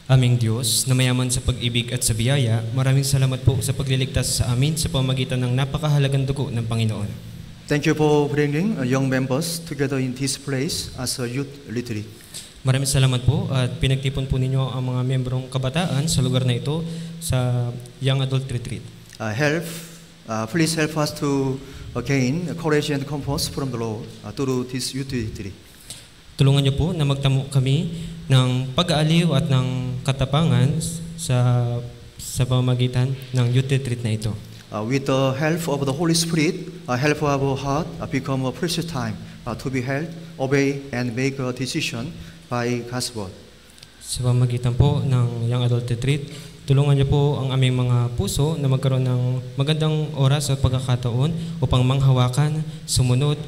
Aming Diyos, na mayaman sa pag-ibig at sa biyaya, maraming salamat po sa pagliligtas sa amin sa pamamagitan ng napakahalagang dugo ng Panginoon. Thank you for bringing young members together in this place as a youth retreat. Maraming salamat po at pinagtipon po ninyo ang mga membrong kabataan sa lugar na ito sa Young Adult Retreat. Please help us to gain courage and comfort from the Lord through this youth retreat. Tulungan niyo po na magtamo kami ng pag-aaliw at ng katapangan sa pamamagitan ng youth retreat na ito. With the help of the Holy Spirit, help our heart become a precious time to be held, obey, and make a decision by God's word. Sa pamamagitan po ng Young Adult Retreat, tulungan niyo po ang aming mga puso na magkaroon ng magandang oras at pagkakataon upang manghawakan, sumunod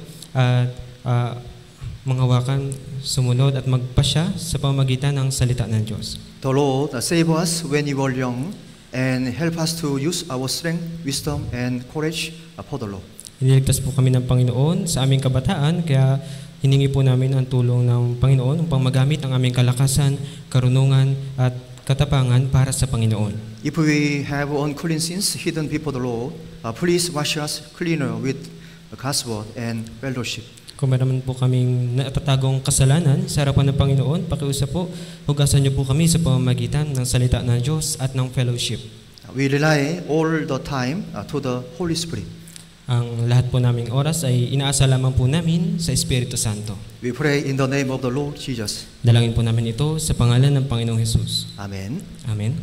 at magpasya sa pamamagitan ng salita ng Diyos. The Lord save us when we were young and help us to use our strength, wisdom, and courage for the Lord. Iniligtas po kami ng Panginoon sa aming kabataan, kaya hiningi po namin ang tulong ng Panginoon upang magamit ang aming kalakasan, karunungan, at katapangan para sa Panginoon. If we have unclean sins hidden before the Lord, please wash us cleaner with God's word and fellowship. Kung meron po kaming natatagong kasalanan sa harapan ng Panginoon, pakiusap po, hugasan niyo po kami sa pamamagitan ng salita ng Diyos at ng fellowship. We rely all the time to the Holy Spirit. Ang lahat po naming oras ay inaasa lamang po namin sa Espiritu Santo. We pray in the name of the Lord Jesus. Dalangin po namin ito sa pangalan ng Panginoong Jesus. Amen. Amen.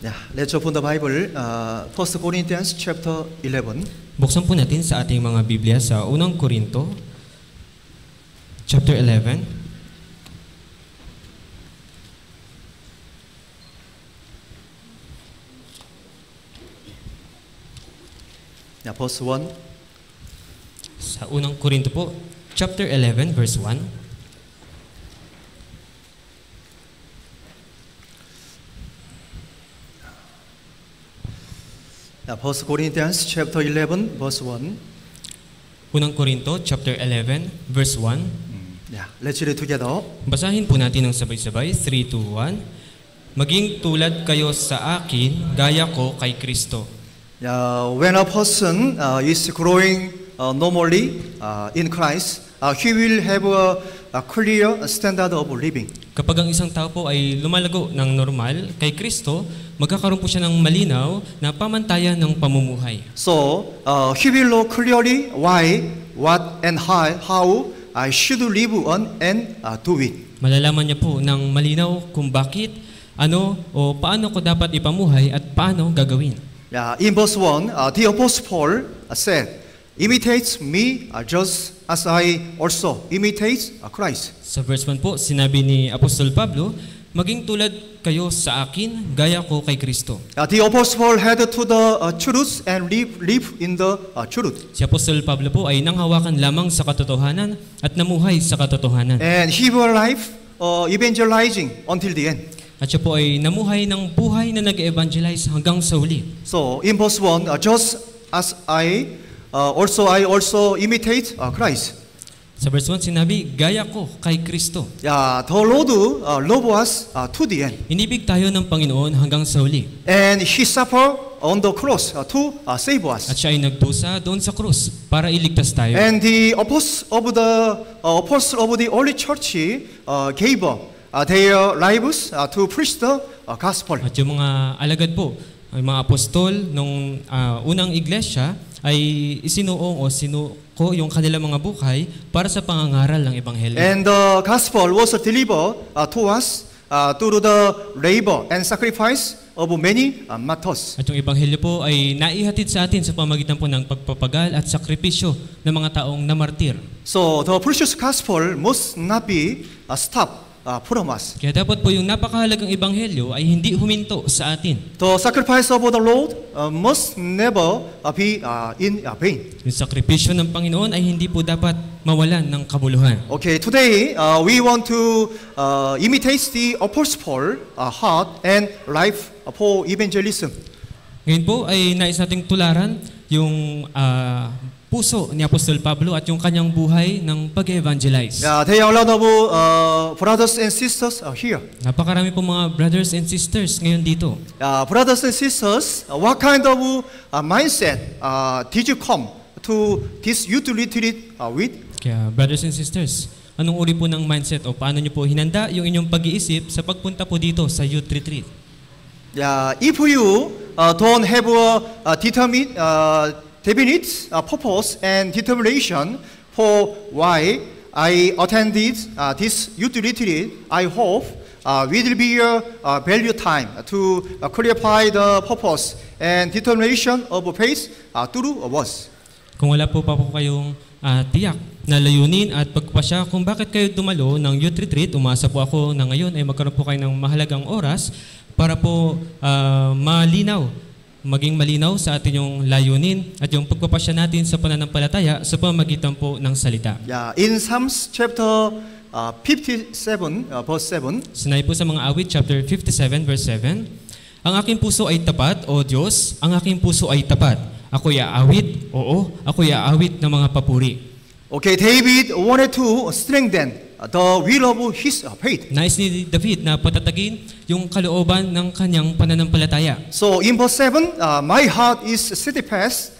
Yeah, let's open the Bible. 1 Corinthians chapter 11. Buksan po natin sa ating mga Biblia sa unang Korinto, chapter 11. Yeah, verse 1. Sa unang Korinto po, chapter 11, verse 1. Yeah, 1 Corinthians chapter 11, verse 1. Unang Korinto, chapter 11, verse 1. Yeah, let's read together. Basahin po natin ng sabay-sabay, 3, 2, 1. Maging tulad kayo sa akin, gaya ko kay Kristo. When a person is growing normally in Christ, he will have a clear standard of living. Kapag ang isang tao po ay lumalago ng normal kay Kristo, magkakaroon po siya ng malinaw na pamantayan ng pamumuhay. So, he will know clearly why, what, and how I should live on and do it. Malalaman niya po ng malinaw kung bakit, ano o paano ko dapat ipamuhay at paano gagawin. In verse 1, the Apostle Paul said, imitate me just as I also imitate Christ. Sa verse 1 po, sinabi ni Apostol Pablo, maging tulad kayo sa akin, gaya ko kay Kristo. The Apostle Paul had to the truth and live in the truth. Si Apostol Pablo po ay nanghawakan lamang sa katotohanan at namuhay sa katotohanan. And he was life evangelizing until the end. At siya po ay namuhay ng buhay na nag-evangelize hanggang sa uli. So in verse 1, just as I also imitate Christ. Sa verse 1 sinabi, gaya ko kay Kristo. The Lord love us to the end. Inibig tayo ng Panginoon hanggang sa uli. And He suffered on the cross to save us. At siya ay nagdusa doon sa krus para iligtas tayo. And the apostle of the early church gave their lives to preach the gospel. At yung mga alagad po, ang mga apostol nung unang iglesia ay isinuong o sinuko yung kanilang mga buhay para sa pangangaral ng Ebanghelyo. And the gospel was delivered to us through the labor and sacrifice of many martyrs. At yung Ebanghelyo po ay naihatid sa atin sa pamagitan po ng pagpapagal at sakripisyo ng mga taong namartir. So the precious gospel must not be stopped from us. Kaya dapat po yung napakahalagang Ebanghelyo ay hindi huminto sa atin. The sacrifice of the Lord must never be in vain. Yung sakripisyo ng Panginoon ay hindi po dapat mawalan ng kabuluhan. Okay, today we want to imitate the Apostle Paul heart and life for evangelism. Ngayon po ay nais nating tularan yung puso ni Apostol Pablo at yung kanyang buhay ng pag-evangelize. Yeah, there are a lot of brothers and sisters here. Napakarami po mga brothers and sisters ngayon dito. Brothers and sisters, what kind of mindset did you come to this youth retreat with? Kaya brothers and sisters, anong uri po ng mindset o paano nyo po hinanda yung inyong pag-iisip sa pagpunta po dito sa youth retreat? Yeah, if you don't have a definite purpose and determination for why I attended this youth retreat, I hope it will be a value time to clarify the purpose and determination of faith through us. Kung wala po pa po kayong tiyak na layunin at pagpasya kung bakit kayo dumalo ng youth retreat, umasa po ako na ngayon ay magkaroon po kayo ng mahalagang oras para po maging malinaw sa atin yung layunin at yung pagpapasya natin sa pananampalataya sa pamamagitan po ng salita. Yeah, in Psalms chapter 57 verse 7. Sinabi po sa mga awit chapter 57 verse 7, ang aking puso ay tapat, O Diyos, ang aking puso ay tapat. Ako'y aawit, oo, ako'y aawit ng mga papuri. Okay, David wanted to strengthen the will of his faith. Nais ni David na patatagin yung kalooban ng kanyang pananampalataya. So in verse 7, my heart is steadfast.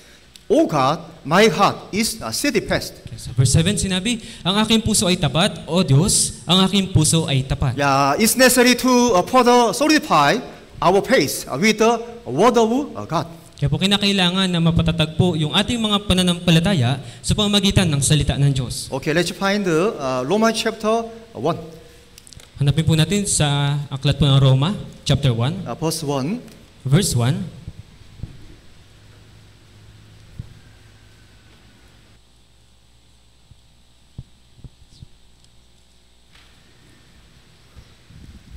O God, my heart is steadfast. Sa verse 7 sinabi, ang aking puso ay tapat, O Diyos, ang aking puso ay tapat. Yeah, it's necessary to further solidify our faith with the word of God. Kaya po kinakailangan na mapatatag po yung ating mga pananampalataya sa pamamagitan ng salita ng Diyos. Okay, let's find Romans chapter 1. Hanapin po natin sa aklat po ng Roma, chapter 1, Verse 1. verse 1.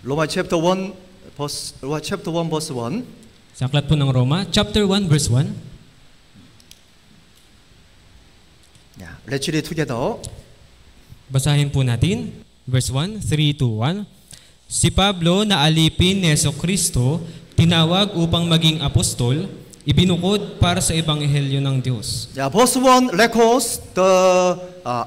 Romans chapter 1 verse 1. Sa aklat po ng Roma, chapter 1, verse 1. Yeah, let's read together. Basahin po natin. Verse 1, 3, 2, 1. Si Pablo na alipin ni Jesucristo, tinawag upang maging apostol, ibinukod para sa ebanghelyo ng Diyos. Yeah, verse 1 records the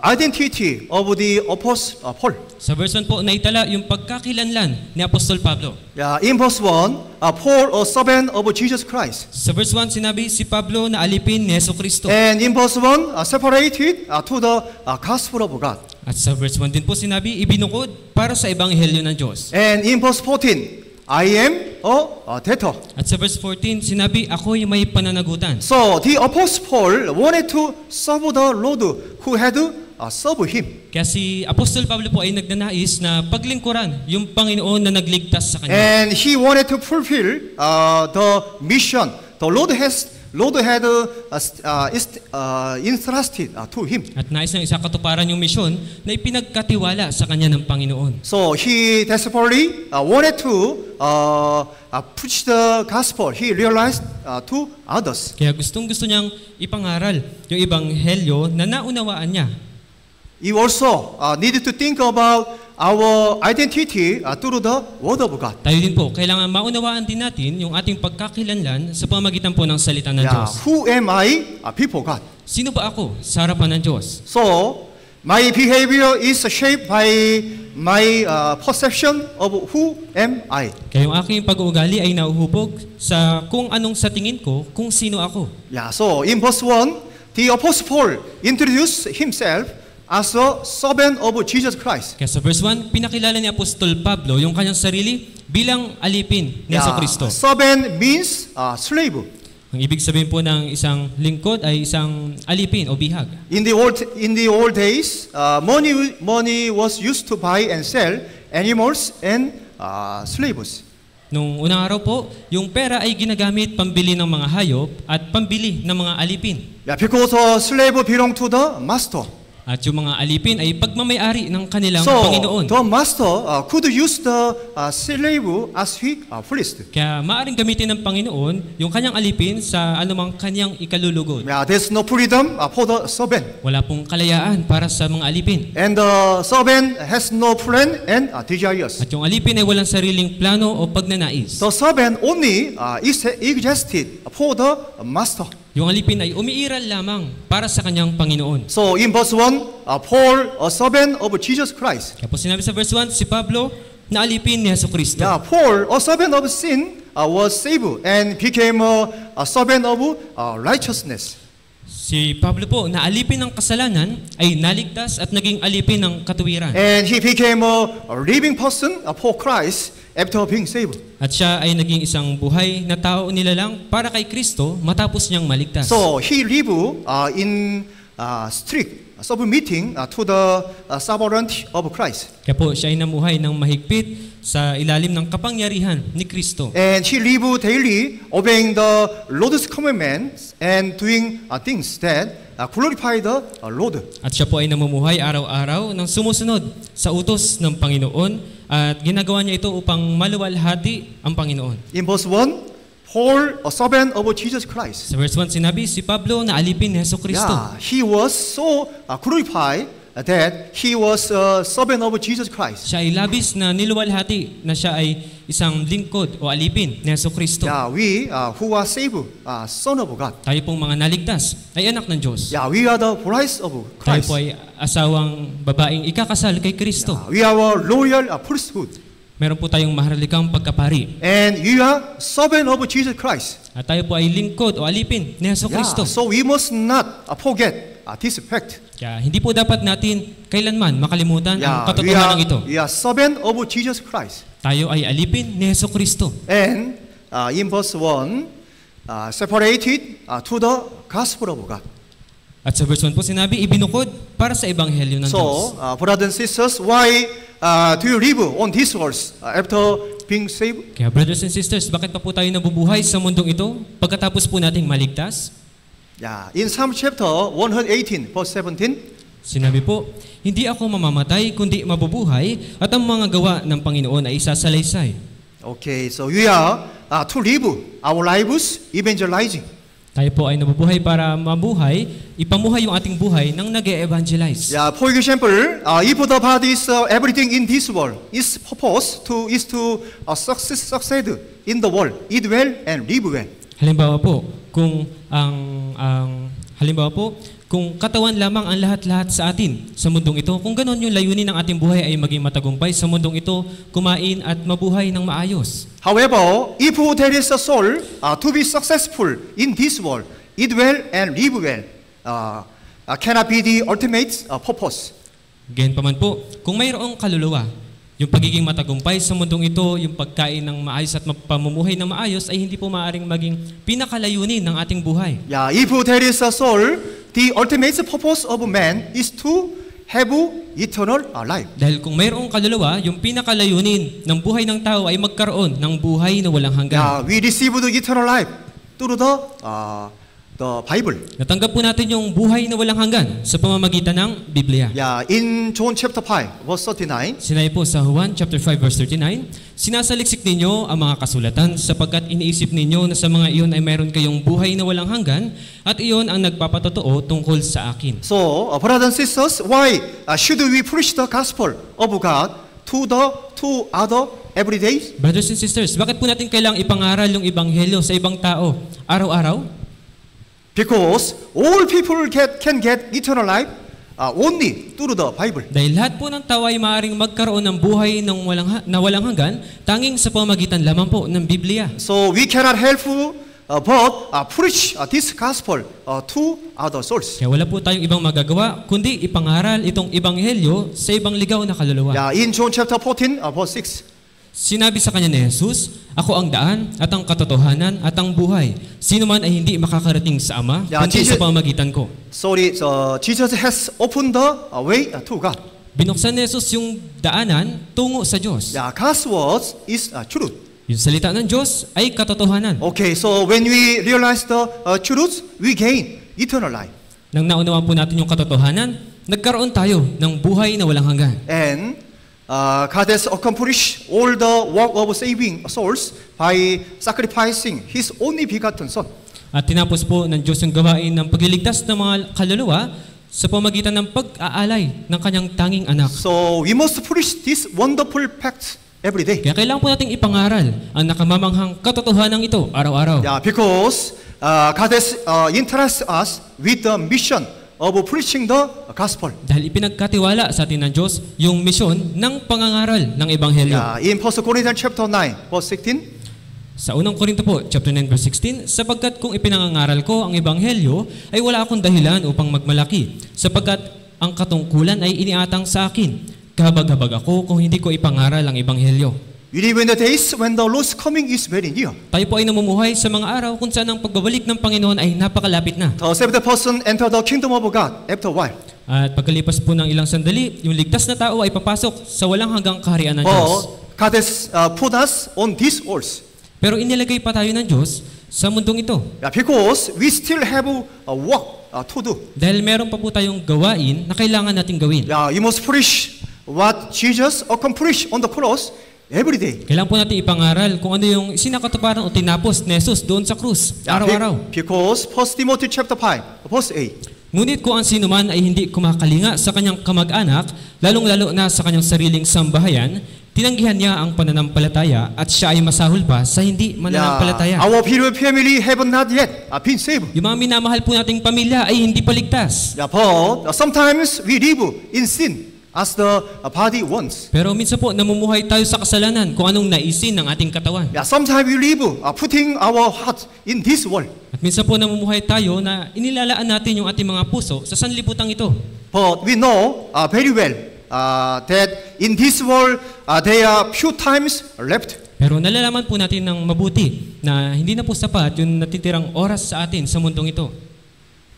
identity of the apostle Paul. Sa verse 1 po, naitala yung pagkakilanlan ni Apostol Pablo. Yeah, in verse 1, Paul, a servant of Jesus Christ. Sa verse 1, sinabi, si Pablo na alipin ni Jesucristo. And in verse 1, separated to the gospel of God. At sa verse 1 din po sinabi, ibinukod para sa ebanghelyo ng Diyos. And in verse 14, I am a debtor. At sa verse 14, sinabi, ako'y may pananagutan. So the apostle Paul wanted to serve the Lord who had served him. Kaya si Apostol Pablo po ay nagnanais na paglingkuran yung Panginoon na nagligtas sa kanya. And he wanted to fulfill the mission the Lord had entrusted to him. At nais ng isa katuparan yung misyon na ipinagkatiwala sa kanya ng Panginoon. So he desperately wanted to preach the gospel. He realized to others. Kaya gustong-gusto niyang ipangaral yung ebanghelyo na naunawaan niya. He also needed to think about our identity through the Word of God. Tayo din po, kailangan maunawaan din natin yung ating pagkakilanlan sa pamamagitan po ng salita ng Diyos. Who am I before God? Sino ba ako sa harapan ng Diyos? So, my behavior is shaped by my perception of who am I. Kaya yung aking pag-uugali ay nauhubog sa kung anong sa tingin ko, kung sino ako. Yeah, so in verse 1, the Apostle Paul introduced himself as a servant of Jesus Christ. Kaya sa verse 1, pinakilala ni Apostol Pablo yung kanyang sarili bilang alipin ni Jesucristo. Servant means slave. Ang ibig sabihin po ng isang lingkod ay isang alipin o bihag. In the old days, money was used to buy and sell animals and slaves. Nung unang araw po, yung pera ay ginagamit pambili ng mga hayop at pambili ng mga alipin. Yeah, because a slave belonged to the master. At yung mga alipin ay pagmamayari ng kanilang So, Panginoon. the master could use the slave as he pleased. Kaya maaaring gamitin ng Panginoon yung kanyang alipin sa anumang kanyang ikalulugod. Yeah, there's no freedom for the servant. Wala pong kalayaan para sa mga alipin. And the servant has no plan and desires. At yung alipin ay walang sariling plano o pagnanais. The servant only existed for the master. Yung alipin ay umiiral lamang para sa kanyang Panginoon. So in verse 1, Paul, a servant of Jesus Christ. Kaya po sinabi sa verse 1, si Pablo na alipin ni Jesucristo. Yeah, Paul, a servant of sin, was saved and became a servant of righteousness. Si Pablo po na alipin ng kasalanan ay naligtas at naging alipin ng katuwiran. And he became a living person for Christ after being saved. At siya ay naging isang buhay na tao nilalang para kay Kristo matapos niyang maligtas. So he lived in strict submitting to the sovereignty of Christ. Kaya po siya ay namuhay ng mahigpit sa ilalim ng kapangyarihan ni Kristo. And he lived daily obeying the Lord's commandments and doing things that glorify the Lord. At siya po ay namumuhay araw-araw ng sumusunod sa utos ng Panginoon at ginagawa niya ito upang maluwalhati ang Panginoon. In verse 1, Paul, a servant of Jesus Christ. Sa verse 1 sinabi, si Pablo na alipin ni Jesucristo. Yeah, he was so glorified that he was a servant of Jesus Christ. Siya ay labis na niluwalhati na siya ay isang lingkod o alipin ni Jesucristo. Yeah, we who are saved, son of God. Tayo pong mga naligtas ay anak ng Diyos. Yeah, we are the brides of Tayo Christ. po ay asawang babaeng ikakasal kay Kristo. We are a royal priesthood. Meron po tayong maharlikang pagkapari. And you are servant of Jesus Christ. At tayo po ay lingkod o alipin ni Jesucristo. Yeah, so we must not forget this fact. Kaya hindi po dapat natin kailanman makalimutan ang Yeah, katotohanan ito. we are servant of Jesus Christ. Tayo ay alipin ni Jesucristo. And in verse 1, separated to the gospel of God. At sa verse 1 po sinabi, ibinukod para sa ebanghelyo ng Diyos. So, brothers and sisters, why do you live on this earth after being saved? Kaya brothers and sisters, bakit pa po tayo nabubuhay sa mundong ito pagkatapos po nating maligtas? Yeah, in Psalm chapter 118, verse 17, Sinabi po, hindi ako mamamatay kundi mabubuhay at ang mga gawa ng Panginoon ay isasalaysay. okay, so we are to live our lives evangelizing. Tayo po ay nabubuhay para mabuhay, ipamuhay yung ating buhay nang nag-e-evangelize. Yeah, for example, if the body is everything in this world, its purpose is to succeed in the world, eat well and live well. Halimbawa po, kung katawan lamang ang lahat-lahat sa atin sa mundong ito, kung ganon yung layunin ng ating buhay ay maging matagumpay sa mundong ito, kumain at mabuhay ng maayos. However, if there is a soul to be successful in this world, eat well and live well, cannot be the ultimate purpose. Ganyan pa man po, kung mayroong kaluluwa, yung pagiging matagumpay sa mundong ito, yung pagkain ng maayos at pamumuhay ng maayos ay hindi po maaaring maging pinakalayunin ng ating buhay. Yeah, if there is a soul, the ultimate purpose of man is to have eternal life. Dahil kung mayroong kaluluwa, yung pinakalayunin ng buhay ng tao ay magkaroon ng buhay na walang hanggan. Yeah, we receive the eternal life through the Bible. Natanggap po natin yung buhay na walang hanggan sa pamamagitan ng Biblia. Yeah, in John chapter 5, verse 39, Sinabi po sa Juan chapter 5 verse 39, sinasaliksik ninyo ang mga kasulatan sapagkat iniisip ninyo na sa mga iyon ay mayroon kayong buhay na walang hanggan at iyon ang nagpapatotoo tungkol sa akin. so, brothers and sisters, why should we preach the gospel of God to other every day? Brothers and sisters, bakit po natin kailangang ipangaral yung ebanghelyo sa ibang tao araw-araw? Because all people can get eternal life only through the Bible. Dahil lahat po ng tao ay maaaring magkaroon ng buhay na walang hanggan tanging sa pamamagitan lamang po ng Biblia. So we cannot help but preach this gospel to other souls. Kaya wala po tayong ibang magagawa kundi ipangaral itong ebanghelyo sa ibang ligaw na kaluluwa. Yeah, in John chapter 14, verse 6. Sinabi sa kanya ni Jesus, ako ang daan at ang katotohanan at ang buhay. Sino man ay hindi makakarating sa Ama Yeah, kundi Jesus- sa pamamagitan ko. Sorry, so Jesus has opened the way to God. Binuksan ni Jesus yung daanan tungo sa Diyos. Yeah, God's word is truth. Yung salita ng Diyos ay katotohanan. Okay, so when we realize the truth, we gain eternal life. Nang naunawaan po natin yung katotohanan, nagkaroon tayo ng buhay na walang hanggan. And God has accomplished all the work of saving souls by sacrificing His only begotten Son. At tinapos po ng Diyos yung gawain ng pagliligtas ng mga kaluluwa sa pamagitan ng pag-aalay ng kanyang tanging anak. So we must preach this wonderful fact every day. Kaya kailangan po nating ipangaral ang nakamamanghang katotohanan ito araw-araw. Yeah, because God has entrusted us with the mission of preaching the gospel. Dahil ipinagkatiwala sa atin ng Diyos yung misyon ng pangangaral ng Ebanghelyo. In 1 Corinthians chapter 9, verse 16, Sa unang Korinto po, chapter 9, verse 16, sapagkat kung ipinangangaral ko ang Ebanghelyo, ay wala akong dahilan upang magmalaki, sapagkat ang katungkulan ay iniatang sa akin. Kahabag-habag ako kung hindi ko ipangaral ang Ebanghelyo. we live in the days when the Lord's coming is very near. Tayo po ay namumuhay sa mga araw kung saan ang pagbabalik ng Panginoon ay napakalapit na. The saved person enter the kingdom of God after a while. At pagkalipas po ng ilang sandali, yung ligtas na tao ay papasok sa walang hanggang kaharian ng Diyos. God has put us on this earth. Pero inilagay pa tayo ng Diyos sa mundong ito. Because we still have a work to do. Dahil meron pa po tayong gawain na kailangan nating gawin. You must preach what Jesus accomplished on the cross every day. Kailangan po natin ipangaral kung ano yung sinakatuparan o tinapos ni Jesus doon sa krus, araw-araw. Because 1 Timothy chapter 5, verse 8. Ngunit kung ang sino man ay hindi kumakalinga sa kanyang kamag-anak, lalong-lalo na sa kanyang sariling sambahayan, tinanggihan niya ang pananampalataya at siya ay masahol pa sa hindi mananampalataya. Our beloved family have not yet been saved. Yung mga minamahal po nating pamilya ay hindi pa ligtas. But sometimes we live in sin as the body wants. Pero minsan po namumuhay tayo sa kasalanan kung anong naisin ng ating katawan. Sometimes we live putting our heart in this world. At minsan po namumuhay tayo na inilalaan natin yung ating mga puso sa sanlibutan ito. But we know very well that in this world there are few times left. Pero nalalaman po natin ng mabuti na hindi na po sapat yung natitirang oras sa atin sa mundong ito.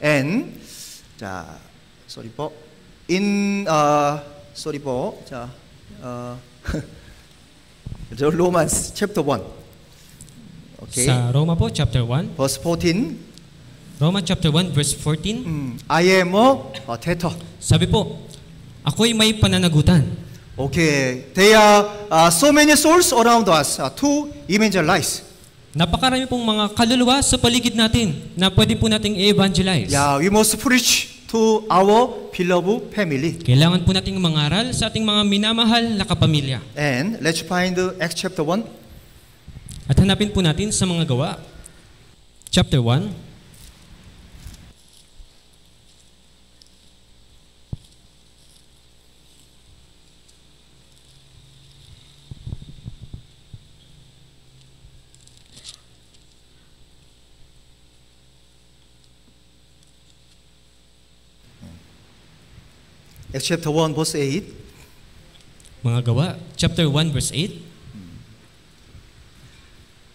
And sorry po. In sorry po. Romans chapter 1. Okay. Sa Roma po chapter 1, Verse 14. Roma chapter 1 verse 14, I am a debtor. sabi po, ako'y may pananagutan. Okay. There are so many souls around us to evangelize. Napakarami pong mga kaluluwa sa paligid natin na pwede po nating i-evangelize. We must preach to our beloved family. Kailangan po nating mangaral sa ating mga minamahal na kapamilya. And let's find Acts chapter 1. At hanapin po natin sa mga gawa, chapter 1. Acts chapter 1 verse 8. Mga gawa, chapter 1 verse 8.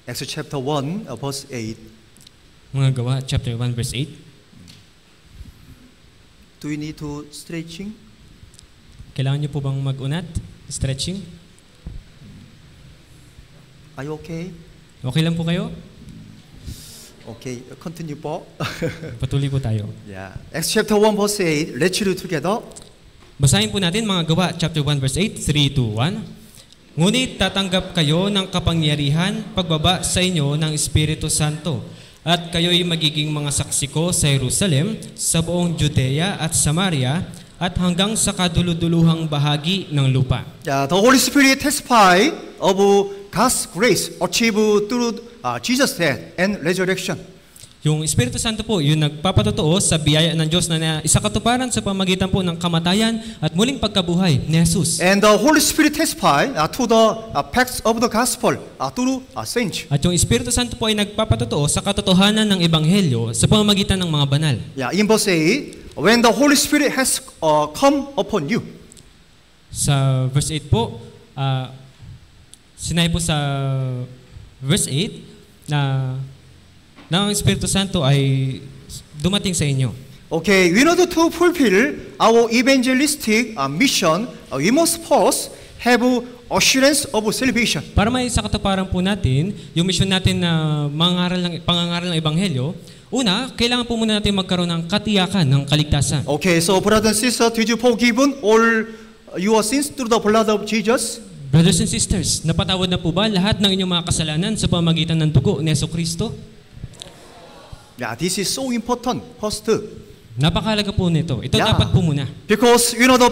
Acts chapter 1 verse 8. Mga gawa, chapter 1 verse 8. Do we need to stretching? Kailangan niyo po bang mag-unat? Stretching? Are you okay? Okay lang po kayo? Okay, continue po. Patuloy po tayo. Acts chapter 1 verse 8. Let's read together. Basahin po natin mga gawa, chapter 1 verse 8, 3, 2, 1. Ngunit tatanggap kayo ng kapangyarihan pagbaba sa inyo ng Espiritu Santo, at kayo'y magiging mga saksi ko sa Jerusalem, sa buong Judea at Samaria, at hanggang sa kaduluduluhang bahagi ng lupa. The Holy Spirit testify of God's grace achieved through Jesus' death and resurrection. Yung Espiritu Santo po, yung nagpapatotoo sa biyaya ng Diyos na isakatuparan sa pamagitan po ng kamatayan at muling pagkabuhay ni Jesus. And the Holy Spirit testify to the facts of the gospel through saints. At yung Espiritu Santo po ay nagpapatotoo sa katotohanan ng Ebanghelyo sa pamamagitan ng mga banal. In verse 8, when the Holy Spirit has come upon you. Sa verse 8 po, sinabi po sa verse 8 na ang Espiritu Santo ay dumating sa inyo. Okay, in order to fulfill our evangelistic mission, we must first have assurance of salvation. Para may sakatuparan po natin yung mission natin na pangangaral ng Ebanghelyo, una, kailangan po muna natin magkaroon ng katiyakan ng kaligtasan. Okay, so brothers and sisters, did you forgiven all your sins through the blood of Jesus? Brothers and sisters, napatawad na po ba lahat ng inyong mga kasalanan sa pamamagitan ng dugo ni Jesucristo? This is so important. First, Napakahalaga po nito. Ito dapat po muna. because in order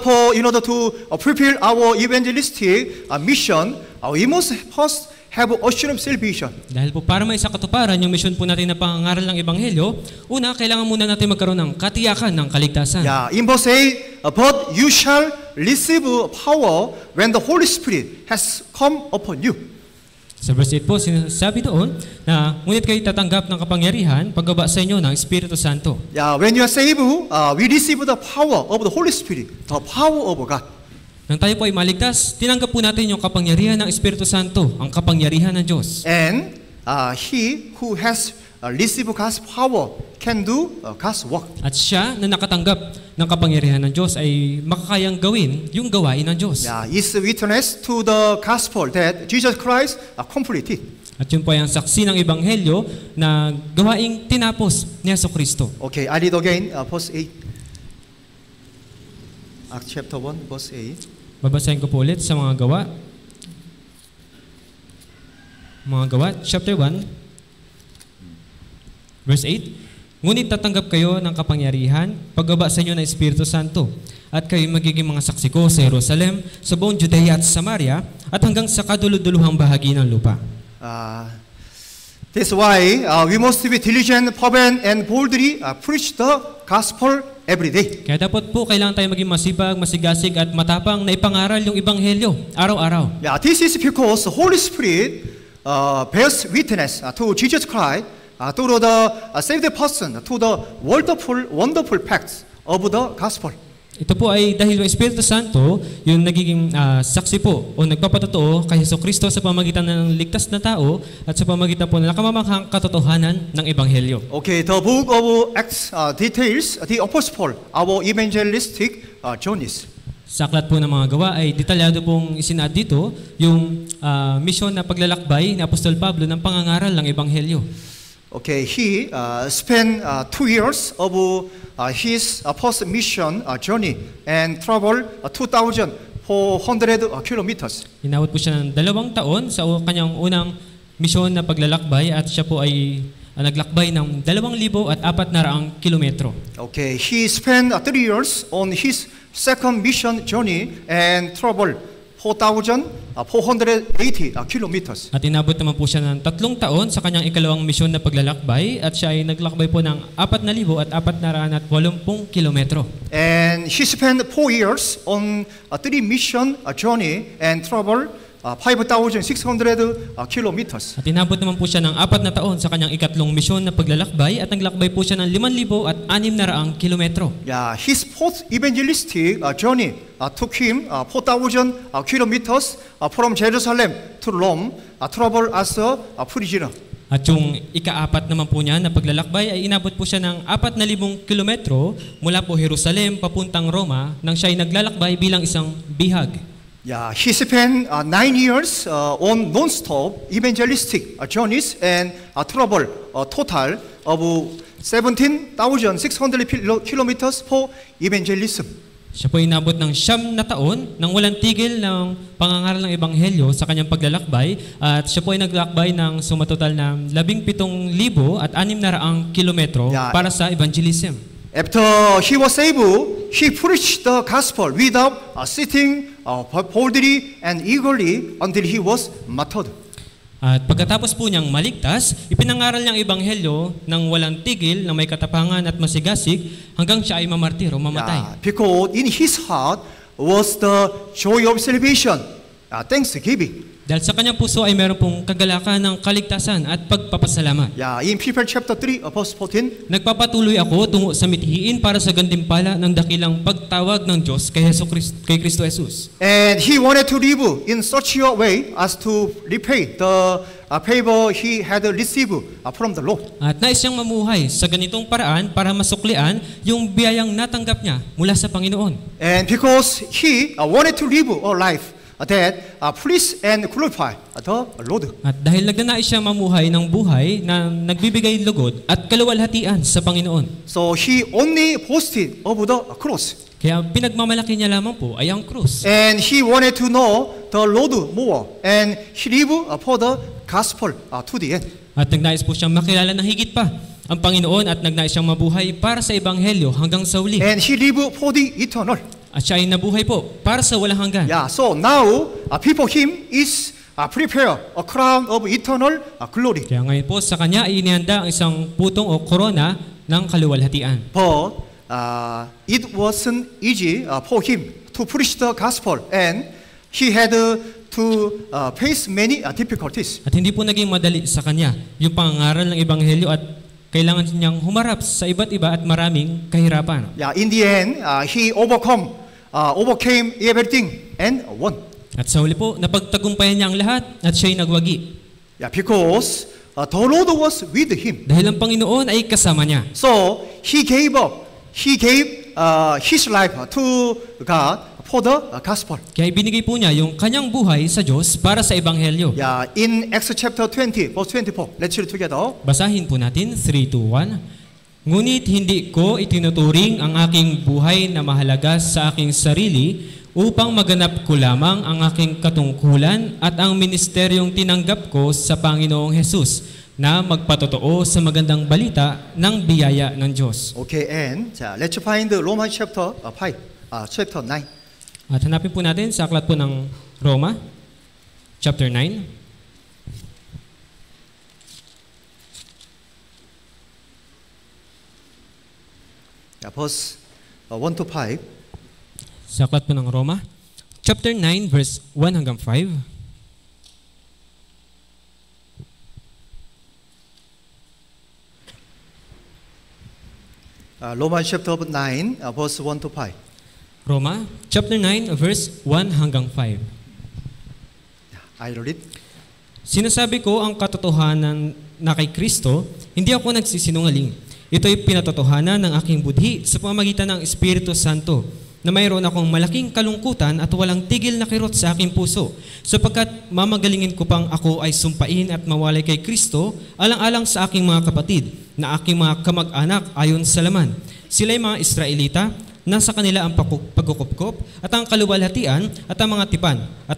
to fulfill our evangelistic mission, we must first have assurance salvation. Dahil po para may sa katuparan yung mission po natin na pangangaral ng Ebanghelyo, una, kailangan muna natin magkaroon ng katiyakan ng kaligtasan. Yeah, in verse 8, but you shall receive power when the Holy Spirit has come upon you. Sa verse 8 po, sinasabi doon na ngunit kayo tatanggap ng kapangyarihan paggaba sa inyo ng Espiritu Santo. Yeah, when you are saved, we receive the power of the Holy Spirit, the power of God. Nang tayo po ay maligtas, tinanggap po natin yung kapangyarihan ng Espiritu Santo, ang kapangyarihan ng Diyos. And he who has received God's power can do God's work. At siya na nakatanggap ng kapangyarihan ng Diyos ay makakayang gawin yung gawain ng Diyos. Yeah, is witness to the gospel that Jesus Christ completed. At yun po ay ang saksi ng Ebanghelyo na gawaing tinapos ni Jesucristo. Okay, I read again, verse 8. Acts chapter 1, verse 8. Babasahin ko po ulit sa mga gawa. Mga gawa, chapter 1, verse 8. Ngunit tatanggap kayo ng kapangyarihan paggaba sa inyo ng Espiritu Santo at kayo magiging mga saksi ko sa Jerusalem, sa buong Judea at Samaria at hanggang sa kaduluduluhang bahagi ng lupa. That's why we must be diligent, fervent, and boldly preach the gospel every day. Kaya dapat po kailangan tayo maging masibag, masigasig at matapang na ipangaral yung Ebanghelyo araw-araw. Yeah, this is because the Holy Spirit bears witness to Jesus Christ, to the saved person, to the wonderful facts of the gospel. Ito po ay dahil yung Espiritu Santo, yung nagiging saksi po o nagpapatotoo kay Jesucristo sa pamagitan ng ligtas na tao at sa pamagitan po ng nakamamanghang katotohanan ng Ebanghelyo. Okay, the book of Acts details the Apostle Paul, our evangelistic journeys. Sa aklat po ng mga gawa ay detalyado pong isinaad dito yung misyon na paglalakbay ni Apostol Pablo ng pangangaral ng Ebanghelyo. Okay, he spent 2 years of his first mission journey and traveled 2,400 kilometers. Inabot po siya ng 2 taon sa kanyang unang misyon na paglalakbay at siya po ay naglakbay ng 2,400 kilometro. Okay, he spent 3 years on his second mission journey and traveled 4,480 kilometers. At inabot naman po siya ng 3 taon sa kanyang ikalawang misyon na paglalakbay at siya ay naglakbay po ng 4,480 kilometro. And he spent 4 years on a 3 mission journey and traveled 5,600 kilometers. At inabot naman po siya ng 4 na taon sa kanyang ikatlong misyon na paglalakbay at naglakbay po siya ng 5,600 kilometro. Yeah, his fourth evangelistic journey took him 4,000 kilometers from Jerusalem to Rome, travel as a prisoner. At yung ika-4 naman po niya na paglalakbay ay inabot po siya ng 4,000 kilometro mula po Jerusalem papuntang Roma nang siya ay naglalakbay bilang isang bihag. Yeah, he spent 9 years on non-stop evangelistic journeys and travel a total of 17,600 kilometers for evangelism. Siya po inabot ng 9 na taon nang walang tigil ng pangangaral ng Ebanghelyo sa kanyang paglalakbay at siya po ay naglakbay ng sumatotal na 17,600 kilometro para sa evangelism. After he was able, he preached the gospel without sitting boldly and eagerly until he was martyred. At pagkatapos po niyang maligtas, ipinangaral niyang Ebanghelyo ng walang tigil, na may katapangan at masigasig hanggang siya ay mamartir o mamatay. Yeah, because in his heart was the joy of salvation, thanksgiving. Dahil sa kanyang puso ay meron pong kagalakan ng kaligtasan at pagpapasalamat. Yeah, in Philippians chapter 3, verse 14. Nagpapatuloy ako tungo sa mithiin para sa gantimpala ng dakilang pagtawag ng Diyos kay Kristo Jesus. And he wanted to live in such a way as to repay the favor he had received from the Lord. At nais siyang mamuhay sa ganitong paraan para masuklian yung biyayang natanggap niya mula sa Panginoon. And because he wanted to live a life that please and glorify the Lord. At dahil nagnanais siya mamuhay ng buhay na nagbibigay lugod at kaluwalhatian sa Panginoon. So he only boasted of the cross. Kaya pinagmamalaki niya lamang po ay ang krus. And he wanted to know the Lord more. And he lived for the gospel to the end. At nagnais po siyang makilala na higit pa ang Panginoon at nagnais siyang mabuhay para sa Ebanghelyo hanggang sa uli. And he lived for the eternal. At siya ay nabuhay po para sa walang hanggan. Yeah, so now before him is prepare a crown of eternal glory. Kaya ngayon po sa kanya ay inihanda ang isang putong o korona ng kaluwalhatian. But it wasn't easy for him to preach the gospel, and he had to face many difficulties. At hindi po naging madali sa kanya yung pangangaral ng ebanghelyo at kailangan niyang humarap sa iba't iba at maraming kahirapan. Yeah, in the end, he overcame everything and won. At sa huli po, napagtagumpayan niya ang lahat at siya'y nagwagi. Yeah, because the Lord was with him. Dahil ang Panginoon ay kasama niya. So he gave his life to God for the gospel. Kaya ibinigay po niya yung kanyang buhay sa Diyos para sa ebanghelyo. Yeah, in Acts chapter 20, verse 24. Let's read together. Basahin po natin 3:2-1. Ngunit hindi ko itinuturing ang aking buhay na mahalaga sa aking sarili upang maganap ko lamang ang aking katungkulan at ang ministeryong tinanggap ko sa Panginoong Hesus na magpatotoo sa magandang balita ng biyaya ng Diyos. Okay, and let's find the Romans chapter 5, chapter 9. At hanapin po natin sa aklat po ng Roma, chapter 9. Verse 1 to 5. Sa aklat po ng Roma, chapter 9, verse 1 hanggang 5. Romans chapter 9, verse 1 to 5. Roma, chapter 9, verse 1 hanggang 5. I read. Sinasabi ko ang katotohanan na kay Kristo, hindi ako nagsisinungaling. Ito'y pinatotohanan ng aking budhi sa pamamagitan ng Espiritu Santo, na mayroon akong malaking kalungkutan at walang tigil na kirot sa aking puso, sapagkat mamagalingin ko pang ako ay sumpain at mawalay kay Kristo, alang-alang sa aking mga kapatid, na aking mga kamag-anak ayon sa laman. Sila'y mga Israelita, nasa kanila ang pagkukupkop at ang kaluwalhatian at ang mga tipan at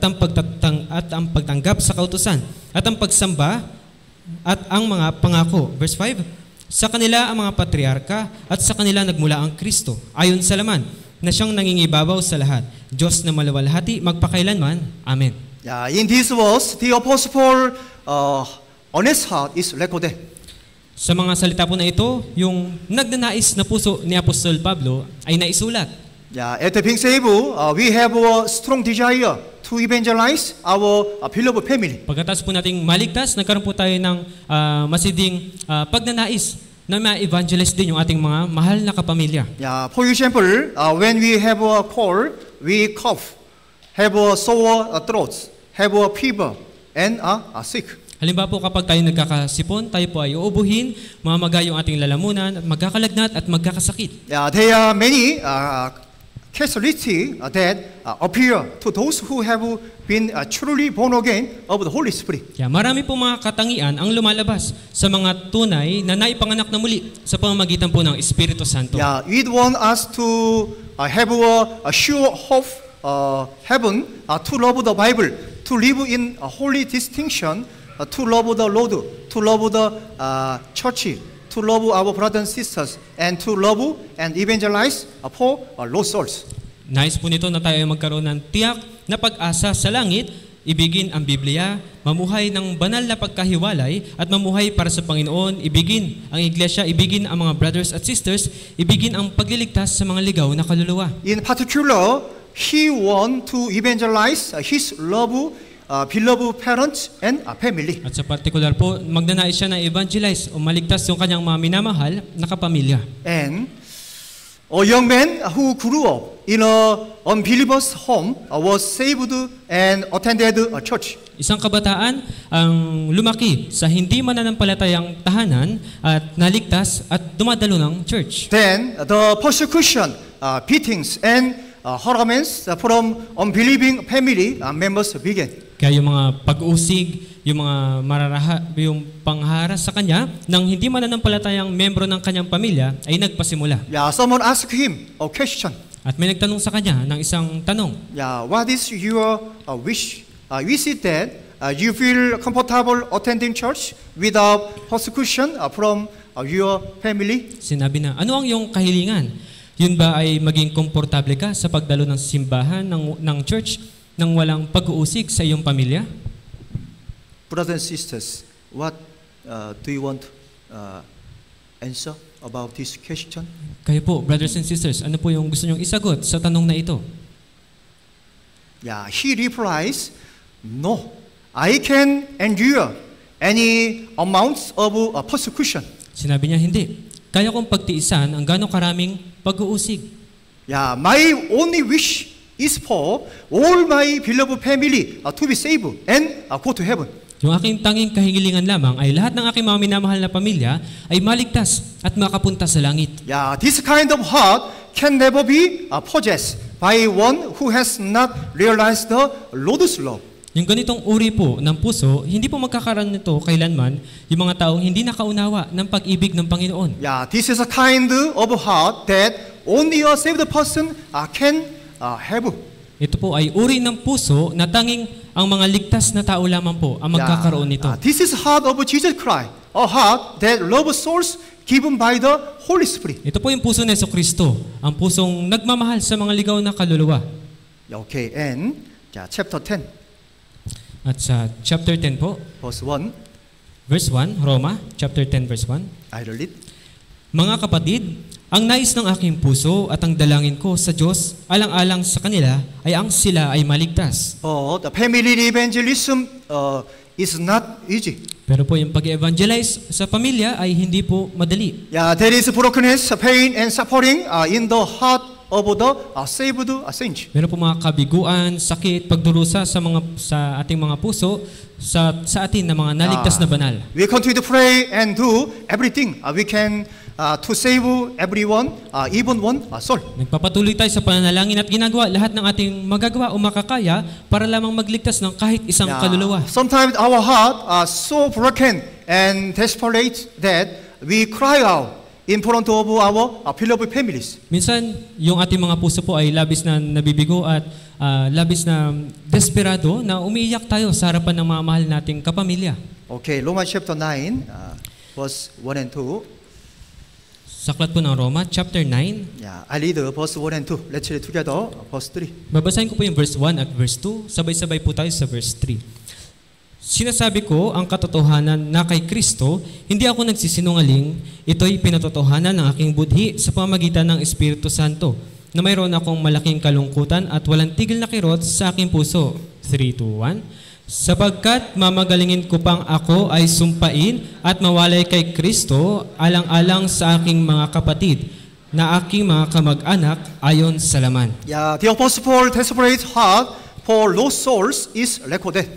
ang pagtanggap sa kautusan at ang pagsamba at ang mga pangako. Verse 5, sa kanila ang mga patriarka at sa kanila nagmula ang Kristo, ayon sa laman, na siyang nangingibabaw sa lahat. Diyos na maluwalhati, magpakailanman. Amen. Yeah, in this verse, the Apostle Paul, honest heart is recorded. Sa mga salita po na ito, yung nagnanais na puso ni Apostol Pablo ay naisulat. Yeah, at the Ping Seibu, we have a strong desire to evangelize our beloved family. Pagkatapos po nating maligtas, nagkaroon po tayo ng masiding pagnanais na ma-evangelize din yung ating mga mahal na kapamilya. Yeah, for example, when we have a cold, we cough, have a sore throat, have a fever, and are sick. Halimbawa po kapag tayo nagkakasipon, tayo po ay uubuhin, mamaga yung ating lalamunan, magkakalagnat at magkakasakit. Yeah, there are many characteristics that appear to those who have been truly born again of the Holy Spirit. Kaya marami po mga katangian ang lumalabas sa mga tunay na naipanganak na muli sa pamamagitan po ng Espiritu Santo. Yeah, it wants us to have a sure hope heaven, to love the Bible, to live in a holy distinction, to love the Lord, to love the church, to love our brothers and sisters, and to love and evangelize for lost souls. Nais po nito na tayo ay magkaroon ng tiyak na pag-asa sa langit, ibigin ang Biblia, mamuhay ng banal na pagkahiwalay at mamuhay para sa Panginoon, ibigin ang iglesia, ibigin ang mga brothers at sisters, ibigin ang pagliligtas sa mga ligaw na kaluluwa. In particular, he want to evangelize his beloved parents and family. At sa partikular po, magnanais siya na evangelize o maligtas yung kanyang mga minamahal na kapamilya. And a young man who grew up in an unbeliever's home was saved and attended a church. Isang kabataan ang lumaki sa hindi mananampalatayang tahanan at naligtas at dumadalo ng church. Then the persecution, beatings, and harassments from unbelieving family members began. Kaya yung mga pag-usig, yung mga yung pangharas sa kanya ng hindi mananampalatayang membro ng kanyang pamilya ay nagpasimula. Yeah, someone asked him a question. At may nagtanong sa kanya ng isang tanong. Yeah, what is your wish? Is it that you feel comfortable attending church without persecution from your family? Sinabi na, ano ang iyong kahilingan? Yun ba ay maging komportable ka sa pagdalo ng simbahan ng church nang walang pag-uusig sa iyong pamilya? Brothers and sisters, what do you want answer about this question? Kayo po, brothers and sisters, ano po yung gusto nyong isagot sa tanong na ito? Yeah, he replies, no, I can endure any amounts of persecution. Sinabi niya, hindi. Kaya kong pagtiisan ang ganong karaming pag-uusig. Yeah, my only wish is for all my beloved family to be saved and go to heaven. Yung aking tanging kahingilingan lamang ay lahat ng aking mga minamahal na pamilya ay maligtas at makapunta sa langit. Yeah, this kind of heart can never be possessed by one who has not realized the Lord's love. Yung ganitong uri po ng puso, hindi po magkakaroon nito kailanman yung mga taong hindi nakaunawa ng pag-ibig ng Panginoon. Yeah, this is a kind of heart that only a saved person can have. Ito po ay uri ng puso na tanging ang mga ligtas na tao lamang po ang magkakaroon nito. This is heart of Jesus Christ, a heart that loves souls given by the Holy Spirit. Ito po yung puso ni Jesucristo, ang pusong nagmamahal sa mga ligaw na kaluluwa. Okay, and chapter 10, At sa chapter 10 po, verse 1, verse 1, Roma, chapter 10, verse 1. I read it. Mga kapatid, ang nais ng aking puso at ang dalangin ko sa Diyos, alang-alang sa kanila, ay ang sila ay maligtas. The family evangelism is not easy. Pero po yung pag-evangelize sa pamilya ay hindi po madali. Yeah, there is brokenness, pain, and suffering in the heart of the saved saints. Meron po mga kabiguan, sakit, pagdurusa sa ating mga puso sa atin na mga naligtas na banal. We continue to pray and do everything we can to save everyone, even one soul. Nagpapatuloy tayo sa pananalangin at ginagawa lahat ng ating magagawa o makakaya para lamang magligtas ng kahit isang kaluluwa. Sometimes our heart are so broken and desperate that we cry out in front of our beloved families. Minsan, yung ating mga puso po ay labis na nabibigo at labis na desperado na umiiyak tayo sa harapan ng mga mahal nating kapamilya. Okay, Romans chapter 9, verse 1 and 2. Sa aklat po ng Roma, chapter 9. Yeah, I read verse 1 and 2. Let's read together, verse 3. Babasahin ko po yung verse 1 at verse 2. Sabay-sabay po tayo sa verse 3. Sinasabi ko ang katotohanan na kay Kristo, hindi ako nagsisinungaling. Ito'y pinatotohanan ng aking budhi sa pamamagitan ng Espiritu Santo, na mayroon akong malaking kalungkutan at walang tigil na kirot sa aking puso. 3, 2, 1. Sapagkat mamagalingin ko pang ako ay sumpain at mawalay kay Kristo alang-alang sa aking mga kapatid na aking mga kamag-anak ayon sa laman. Yeah, the Apostle Paul desperate heart for lost souls is recorded.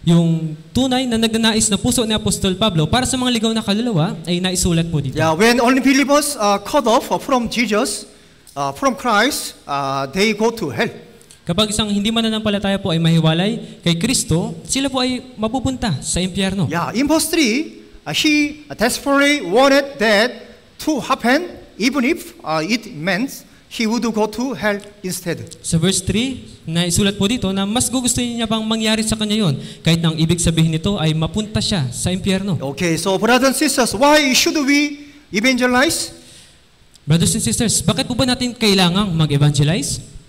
Yung tunay na nagnanais na puso ni Apostol Pablo para sa mga ligaw na kaluluwa ay naisulat po dito. Yeah, when only believers are cut off from Jesus, from Christ, they go to hell. Kapag isang hindi mananampalataya po ay mahiwalay kay Kristo, sila po ay mapupunta sa impyerno. Yeah, in verse 3, he desperately wanted that to happen, even if it meant he would go to hell instead. Sa verse 3, naisulat po dito na mas gugustuhin niya pang mangyari sa kanya yon, kahit na ang ibig sabihin nito ay mapunta siya sa impyerno. Okay, so brothers and sisters, why should we evangelize? Brothers and sisters, bakit po ba natin kailangang mag-evangelize?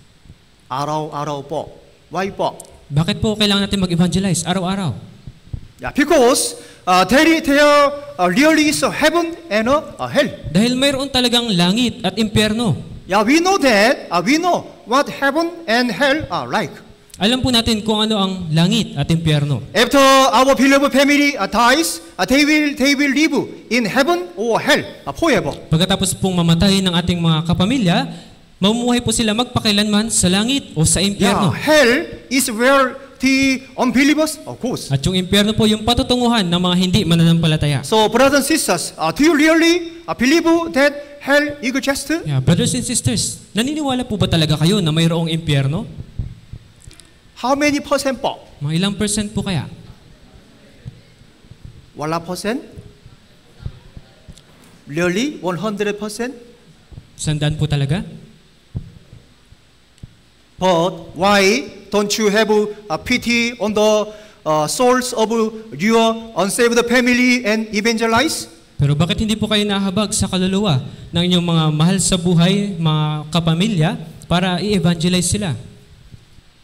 Araw-araw po. Why po? Bakit po kailangan natin mag-evangelize araw-araw? Yeah, because there really is a heaven and a hell. Dahil mayroon talagang langit at impyerno. Yeah, we know that. We know what heaven and hell are like. Alam po natin kung ano ang langit at impyerno. After our beloved family dies, they will live in heaven or hell forever. Pagkatapos pong mamatay ng ating mga kapamilya, mamumuhay po sila magpakailanman sa langit o sa Yeah, impyerno. hell is where the unbelievers goes. At yung impyerno po yung patutunguhan ng mga hindi mananampalataya. So, brothers and sisters, do you really believe that hell exists? Yeah, brothers and sisters, naniniwala po ba talaga kayo na mayroong impyerno? How many percent po? Mga ilang percent po kaya? Wala percent? Really? 100%? Sandaan po talaga? But why don't you have pity on the souls of your unsaved family and evangelize? Pero bakit hindi po kayo nahabag sa kaluluwa ng inyong mga mahal sa buhay, mga kapamilya, para i-evangelize sila?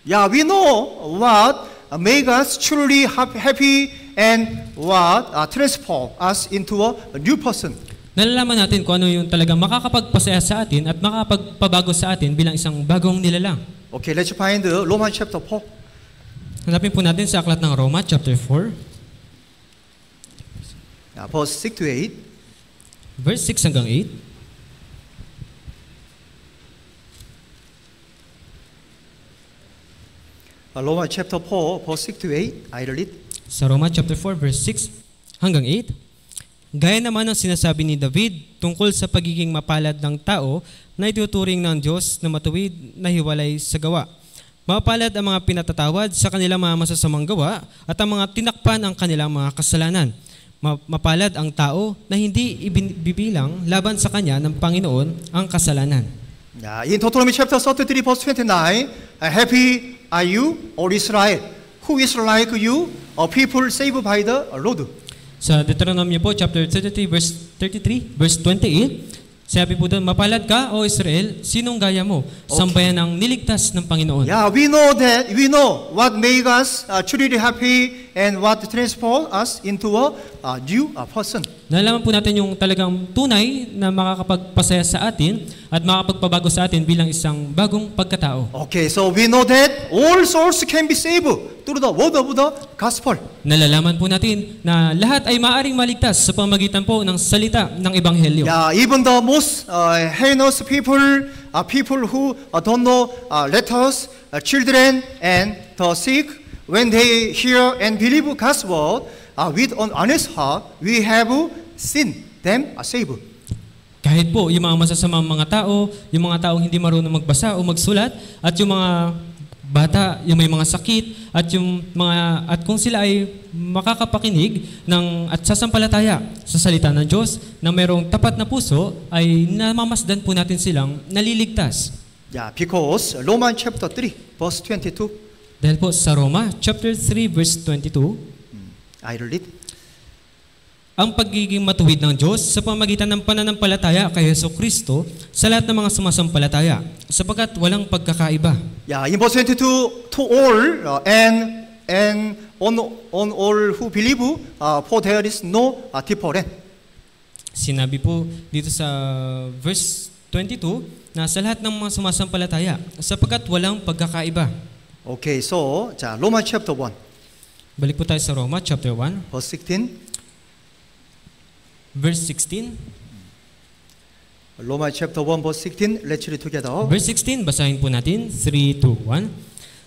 Yeah, we know what make us truly happy and what transform us into a new person. Nalalaman natin kung ano yung talagang makakapagpasaya sa atin at makakapagpabago sa atin bilang isang bagong nilalang. Okay, let's find Romans chapter 4. Hanapin po natin sa aklat ng Roma, chapter 4, Verse 6 to 8. verse 6 hanggang 8. Romans chapter 4, verse 6 to 8. I read. Sa Roma chapter 4 verse 6 hanggang 8. Gaya naman ng sinasabi ni David tungkol sa pagiging mapalad ng tao na ituturing ng Diyos na matuwid na hiwalay sa gawa. Mapalad ang mga pinatatawad sa kanilang mga masasamang gawa at ang mga tinakpan ang kanilang mga kasalanan. Mapalad ang tao na hindi ibibilang laban sa kanya ng Panginoon ang kasalanan. In Deuteronomy chapter 33, verse 29, happy are you, O Israel, who is like you, a people saved by the Lord. Sa Deuteronomy po, chapter 33, verse 28, sabi po doon, mapalad ka, O Israel, sinong gaya mo? Sambayan ng niligtas ng Panginoon. Yeah, we know what makes us truly happy and what transforms us into a new person. Nalaman po natin yung talagang tunay na makakapagpasaya sa atin at makakapagpabago sa atin bilang isang bagong pagkatao. Okay, so we know that all souls can be saved through the word of the gospel. Nalalaman po natin na lahat ay maaaring maligtas sa pamagitan po ng salita ng Ebanghelyo. Yeah, even the most heinous people, people who don't know letters, children, and the sick, when they hear and believe God's word with an honest heart, we have seen them saved. Kahit po yung mga masasamang mga tao, yung mga taong hindi marunong magbasa o magsulat, at yung mga bata, yung may mga sakit, at kung sila ay makakapakinig at sasampalataya sa salita ng Diyos na mayroong tapat na puso, ay namamasdan po natin silang naliligtas. Yeah, because Romans chapter 3, verse 22. Dahil po sa Roma, chapter 3, verse 22, I read it. ang pagiging matuwid ng Diyos sa pamagitan ng pananampalataya kay Jesucristo sa lahat ng mga sumasampalataya, sapagkat walang pagkakaiba. Yeah, in verse 22, to all and on all who believe, for there is no difference. Sinabi po dito sa verse 22 na sa lahat ng mga sumasampalataya, sapagkat walang pagkakaiba. Okay, so Romans chapter 1, Balik po tayo sa Roma chapter 1, verse 16. verse 16. Romans chapter 1, verse 16. Let's read together. Verse 16, basahin po natin. 3, 2, 1.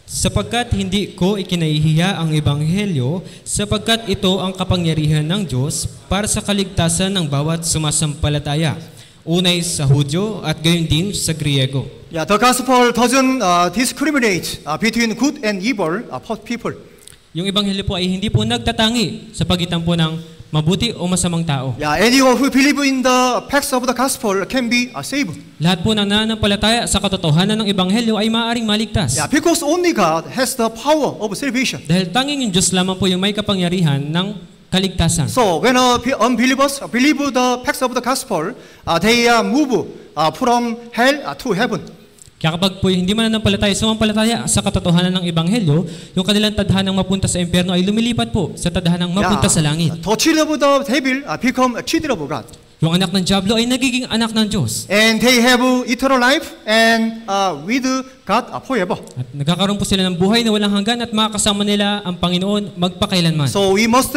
Sapagkat hindi ko ikinahihiya ang Ebanghelyo, sapagkat ito ang kapangyarihan ng Diyos para sa kaligtasan ng bawat sumasampalataya, unay sa Hudyo at gayon din sa Griego. Yeah, the gospel doesn't discriminate between good and evil people. Yung Ebanghelyo po ay hindi po nagtatangi sa pagitan po ng mabuti o masamang tao. Yeah, anyone who believe in the facts of the gospel can be saved. Lahat po ng nananampalataya sa katotohanan ng Ebanghelyo ay maaaring maligtas. Yeah, because only God has the power of salvation. Dahil tanging yung Diyos lamang po yung may kapangyarihan ng kaligtasan. So when unbelievers believe the facts of the gospel, they move from hell to heaven. Kaya kapag po hindi mananampalataya, sumampalataya sa katotohanan ng Ebanghelyo, yung kanilang tadhanang mapunta sa impyerno ay lumilipat po sa tadhanang mapunta sa langit. The children of the devil become children of God. Yung anak ng Diablo ay nagiging anak ng Diyos. And they have eternal life and with God forever. At nagkakaroon po sila ng buhay na walang hanggan at makakasama nila ang Panginoon magpakailanman. So we must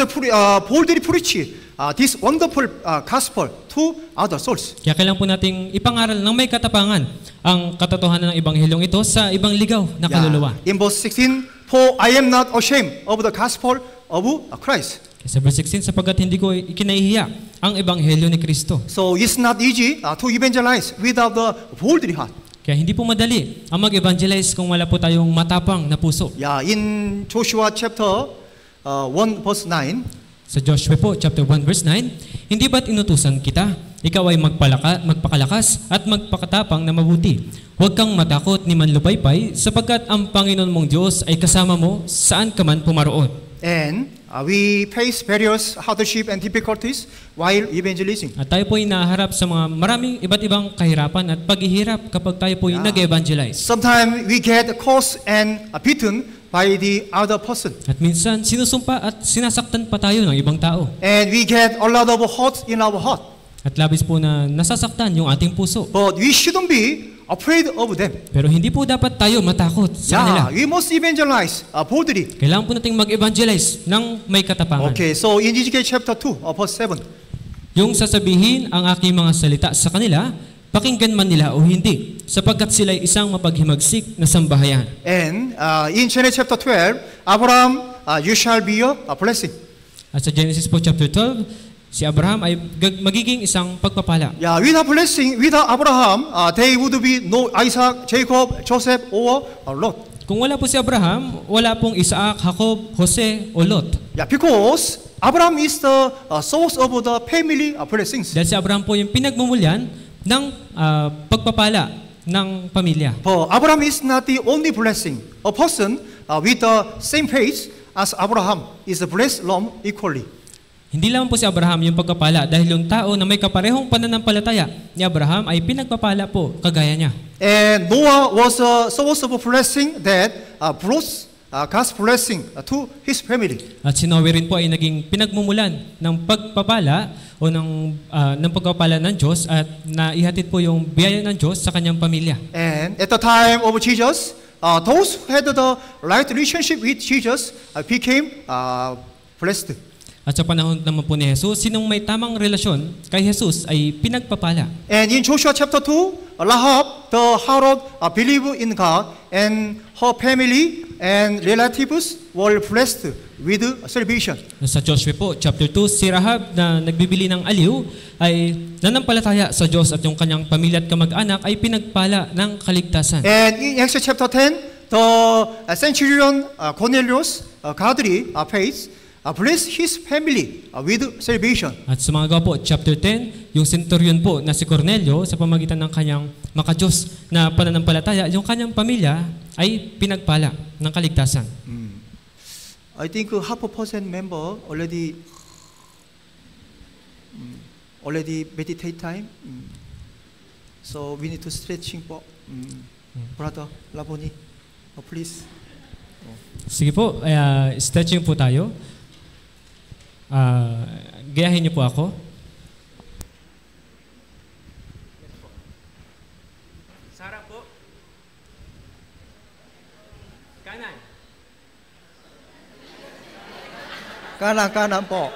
boldly preach this wonderful gospel to other souls. Kaya kailangan po nating ipangaral ng may katapangan ang katotohanan ng Ebanghelyong ito sa ibang ligaw na kaluluwa. In verse 16, for I am not ashamed of the gospel of Christ. Sa verse 16, sapagkat hindi ko ikinahihiya ang Ebanghelyo ni Kristo. So it's not easy to evangelize without the boldly heart. Kaya hindi po madali ang mag-evangelize kung wala po tayong matapang na puso. Yeah, in Joshua chapter 1 verse 9. Sa Joshua po, chapter 1, verse 9, hindi ba't inutusan kita? Ikaw ay magpakalakas at magpakatapang na mabuti. Huwag kang matakot ni manlupaypay, sapagkat ang Panginoon mong Diyos ay kasama mo saan ka man pumaroon. And we face various hardship and difficulties while evangelizing. At tayo po ay naharap sa mga maraming iba't ibang kahirapan at paghihirap kapag tayo po ay nag-evangelize. Sometimes we get cursed and beaten by the other person. At minsan, sinusumpa at sinasaktan pa tayo ng ibang tao. And we get a lot of hurt in our heart. At labis po na nasasaktan yung ating puso. But we shouldn't be afraid of them. Pero hindi po dapat tayo matakot sa kanila. We must evangelize boldly. Kailangan po nating mag-evangelize ng may katapangan. Okay, so in Ezekiel chapter 2, verse 7. Yung sasabihin ang aking mga salita sa kanila, pakinggan man nila o hindi, sapagkat sila'y isang mapaghimagsik na sambahayan. And in Genesis chapter 12, Abraham, you shall be a blessing. At sa Genesis po chapter 12, si Abraham ay magiging isang pagpapala. Yeah, without blessing, without Abraham, there would be no Isaac, Jacob, Joseph, or Lot. Kung wala po si Abraham, wala pong Isaac, Jacob, Jose, o Lot. Yeah, because Abraham is the source of the family blessings. Dahil si Abraham po yung pinagmumulyan ng pagpapala ng pamilya. But Abraham is not the only blessing. A person with the same faith as Abraham is blessed equally. Hindi lang po si Abraham yung pagpapala dahil yung tao na may kaparehong pananampalataya ni Abraham ay pinagpapala po kagaya niya. And Noah was a source of blessing that brought God's blessing to his family. At si Noe rin po ay naging pinagmumulan ng pagpapala o ng pagpapala ng Diyos at naihatid po yung biyaya ng Diyos sa kanyang pamilya. And at the time of Jesus, those who had the right relationship with Jesus became blessed. At sa panahon naman po ni Jesus, sinong may tamang relasyon kay Jesus ay pinagpapala. And in Joshua chapter 2, Rahab, the harlot, believed in God, and her family and relatives were blessed with salvation. Sa Joshua po, chapter 2, si Rahab na nagbibili ng aliw ay nanampalataya sa Diyos at yung kanyang pamilya at kamag-anak ay pinagpala ng kaligtasan. And in Acts chapter 10, the centurion Cornelius, godly faith, blessed his family with salvation. At sa mga gawa po, chapter 10, yung centurion po na si Cornelio sa pamagitan ng kanyang makadiyos na pananampalataya, yung kanyang pamilya ay pinagpala ng kaligtasan. I think half a percent member already meditate time. So we need to stretching for brother Laboni, please. Sige po, stretching po tayo. Gayahin niyo po ako. Sarap po. Kanan. Kanan po.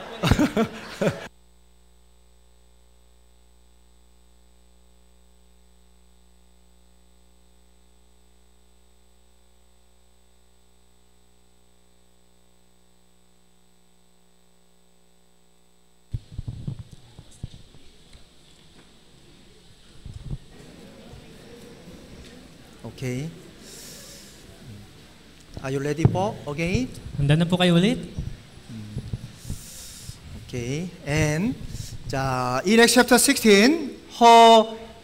Okay. Are you ready po? Okay. Handa na po kayo ulit? Okay. And in Acts chapter 16, her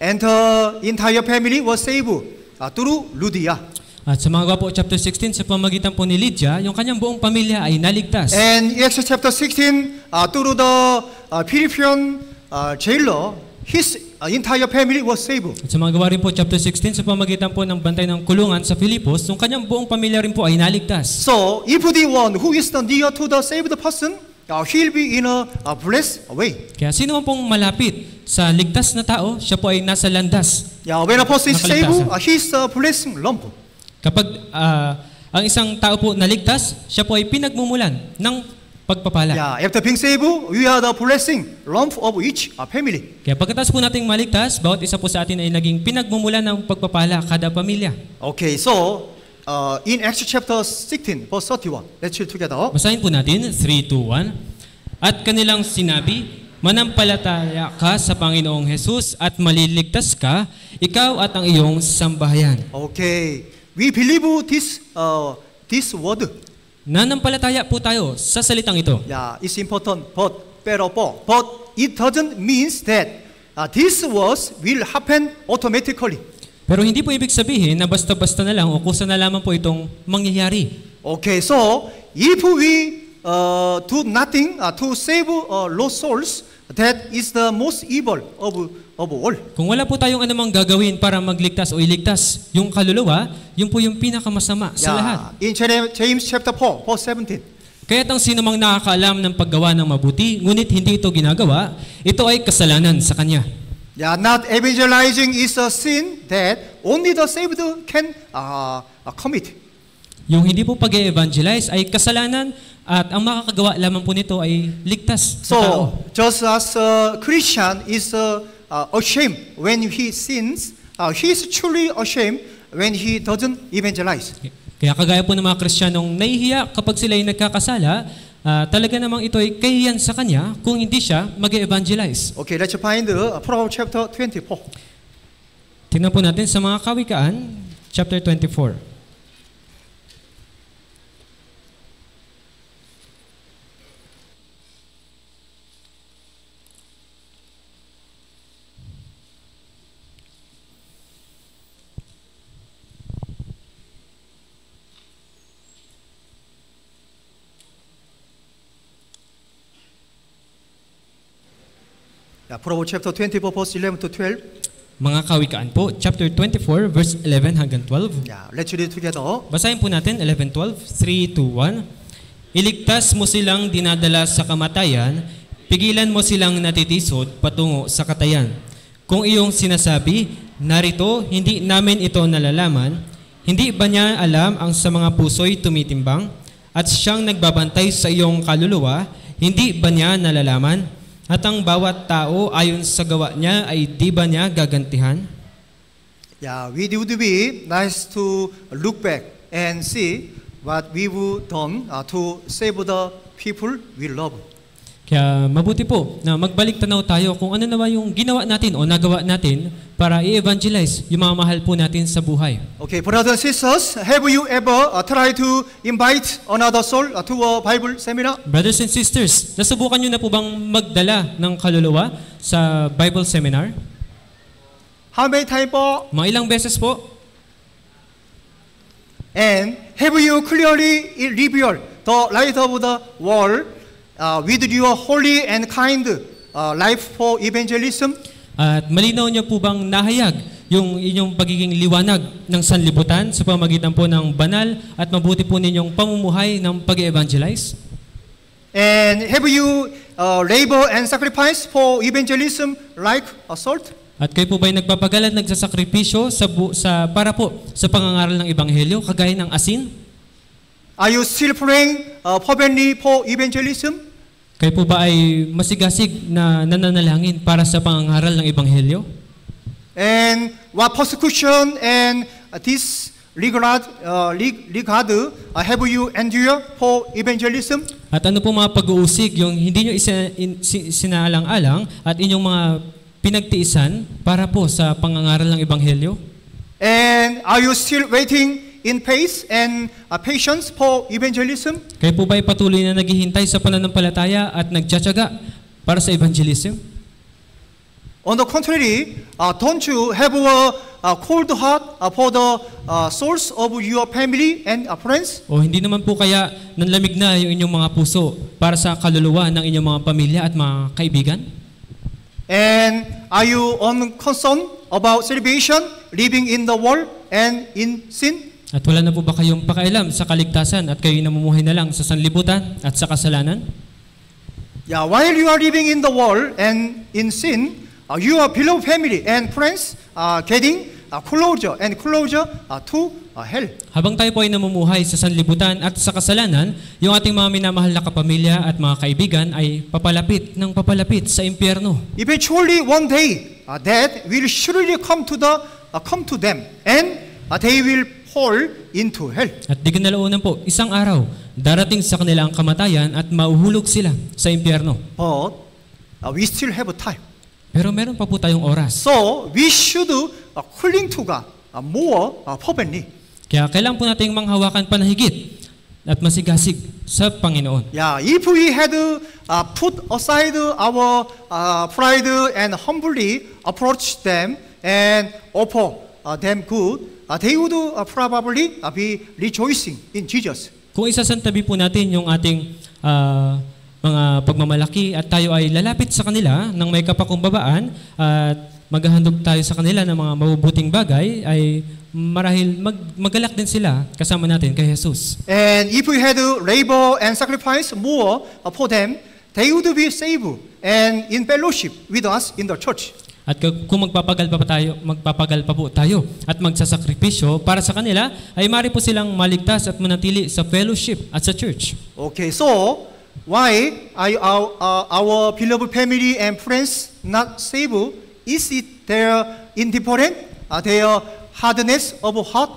and her entire family was saved through Lydia. At sa mga gawa po, chapter 16, sa pamagitan po ni Lydia, yung kanyang buong pamilya ay naligtas. And in Acts chapter 16, through the Philippian jailer, his entire family was saved. At sa mga gawa rin po, chapter 16, sa pamagitan po ng bantay ng kulungan sa Filipos, yung kanyang buong pamilya rin po ay naligtas. So, if the one who is near to the saved person, he'll be in a blessed way. Kaya sino man pong malapit sa ligtas na tao, siya po ay nasa landas. When a person is saved, he's a blessing lump. Kapag ang isang tao po naligtas, siya po ay pinagmumulan ng pagpapala. After being saved, we are the blessing lump of each family. Kaya pagkatapos po nating maligtas, bawat isa po sa atin ay naging pinagmumulan ng pagpapala kada pamilya. Okay, so in Acts chapter 16, verse 31, let's read together. Basahin po natin, 3, 2, 1. At kanilang sinabi, manampalataya ka sa Panginoong Jesus at maliligtas ka, ikaw at ang iyong sambahayan. Okay, we believe this word. Nanampalataya po tayo sa salitang ito. It's important, but it doesn't mean that these words will happen automatically. Pero hindi po ibig sabihin na basta-basta na lang o kusa na lamang po itong mangyayari. Okay, so if we do nothing to save lost souls, that is the most evil of all. Kung wala po tayong anumang gagawin para magligtas o iligtas yung kaluluwa, yun po yung pinakamasama sa lahat. In James chapter 4, verse 17. Kaya't ang sinumang nakakaalam ng paggawa ng mabuti, ngunit hindi ito ginagawa, ito ay kasalanan sa kanya. Not evangelizing is a sin that only the saved can commit. Yung hindi po pag-evangelize ay kasalanan at ang makakagawa lamang po nito ay ligtas sa tao. So, just as a Christian is ashamed when he sins, he is truly ashamed when he doesn't evangelize. Kaya kagaya po ng mga Kristiyanong nahihiya kapag sila ay nagkakasala, talaga namang ito ay kahiyan sa kanya kung hindi siya mag-evangelize. Okay, let's find Proverbs chapter 24. Tingnan po natin sa mga Kawikaan, chapter 24. Proverbs chapter 24, verse 11 to 12. Mga Kawikaan po, chapter 24, verse 11 hanggang 12. Let's read together. Basahin po natin, 11, 12, 3, 2, 1. Iligtas mo silang dinadala sa kamatayan, pigilan mo silang natitisod patungo sa katayan. Kung iyong sinasabi, narito, hindi namin ito nalalaman, hindi ba niya alam ang sa mga puso'y tumitimbang? At siyang nagbabantay sa iyong kaluluwa, hindi ba niya nalalaman? At ang bawat tao ayon sa gawa niya ay di ba niya gagantihan? It would be nice to look back and see what we have done to save the people we love. Kaya mabuti po na magbalik tanaw tayo kung ano naman yung ginawa natin o nagawa natin para i-evangelize yung mga mahal po natin sa buhay. Okay, brothers and sisters, have you ever tried to invite another soul to a Bible seminar? Brothers and sisters, nasubukan nyo na po bang magdala ng kaluluwa sa Bible seminar? How many times po? Mga ilang beses po? And have you clearly revealed the light of the world with your holy and kind life for evangelism? At malinaw niyo po bang nahayag yung inyong pagiging liwanag ng sanlibutan sa pamagitan po ng banal at mabuti po ninyong pamumuhay ng pag-evangelize? And have you labor and sacrifice for evangelism like a salt? At kayo po ba'y nagpapagalan, nagsasakripisyo para po sa pangangaral ng Ebanghelyo, kagaya ng asin? Are you still praying fervently for evangelism? Kayo po ba ay masigasig na nananalangin para sa pangangaral ng Ebanghelyo? And what persecution and disregard have you endured for evangelism? At ano po mga pag-uusig yung hindi nyo sinaalang-alang at inyong mga pinagtiisan para po sa pangangaral ng Ebanghelyo? And are you still waiting in faith and patience for evangelism? Kayo po ba ay patuloy na naghihintay sa pananampalataya at nagtsatsaga para sa evangelism? On the contrary, don't you have a cold heart for the souls of your family and friends? O hindi naman po kaya nanlamig na yung inyong mga puso para sa kaluluwa ng inyong mga pamilya at mga kaibigan? And are you unconcerned about salvation, living in the world and in sin? At wala na po ba kayong pakialam sa kaligtasan at kayo namumuhay na lang sa sanlibutan at sa kasalanan? While you are living in the world and in sin, your beloved family and friends are getting closer and closer to hell. Habang tayo po ay namumuhay sa sanlibutan at sa kasalanan, yung ating mga minamahal na kapamilya at mga kaibigan ay papalapit ng papalapit sa impyerno. Eventually, one day, death will surely come to them, and they will fall into hell. At di kinalaunan po, isang araw, darating sa kanila ang kamatayan at mauhulog sila sa impyerno. But we still have time. Pero meron pa po tayong oras. So we should cling to God more fervently. Kaya kailangan po nating manghawakan pa na higit at masigasig sa Panginoon. If we had put aside our pride and humbly approach them and offer them good, they would probably be rejoicing in Jesus. Kung isasantabi po natin yung ating mga pagmamalaki at tayo ay lalapit sa kanila ng may kapakumbabaan at maghahandog tayo sa kanila ng mga mabubuting bagay, ay marahil magalak din sila kasama natin kay Jesus. And if we had to labor and sacrifice more for them, they would be saved and in fellowship with us in the church. At kung magpapagal pa po tayo at magsasakripisyo para sa kanila, ay mari po silang maligtas at manatili sa fellowship at sa church. Okay, so why are our beloved family and friends not saved? Is it their indifference, their hardness of heart?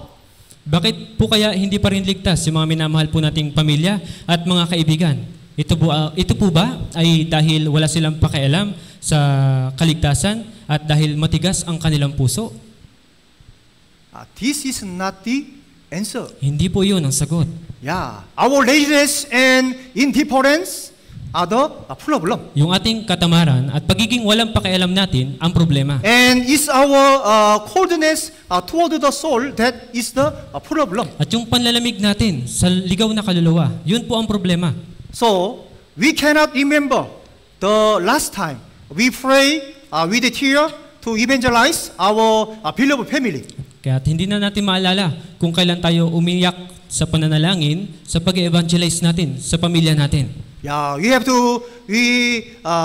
Bakit po kaya hindi pa rin ligtas yung mga minamahal po nating pamilya at mga kaibigan? Ito po ba ay dahil wala silang pakialam sa kaligtasan at dahil matigas ang kanilang puso? This is not the answer. Hindi po yun ang sagot. Yeah, our laziness and indifference are the problem. Yung ating katamaran at pagiging walang pakialam natin ang problema. And it's our coldness toward the soul that is the problem. At yung panlalamig natin sa ligaw na kaluluwa, yun po ang problema. So, we cannot remember the last time we pray with a tear to evangelize our beloved family. Kaya hindi na natin maalala kung kailan tayo umiyak sa pananalangin sa pag-evangelize natin sa pamilya natin. Yeah, we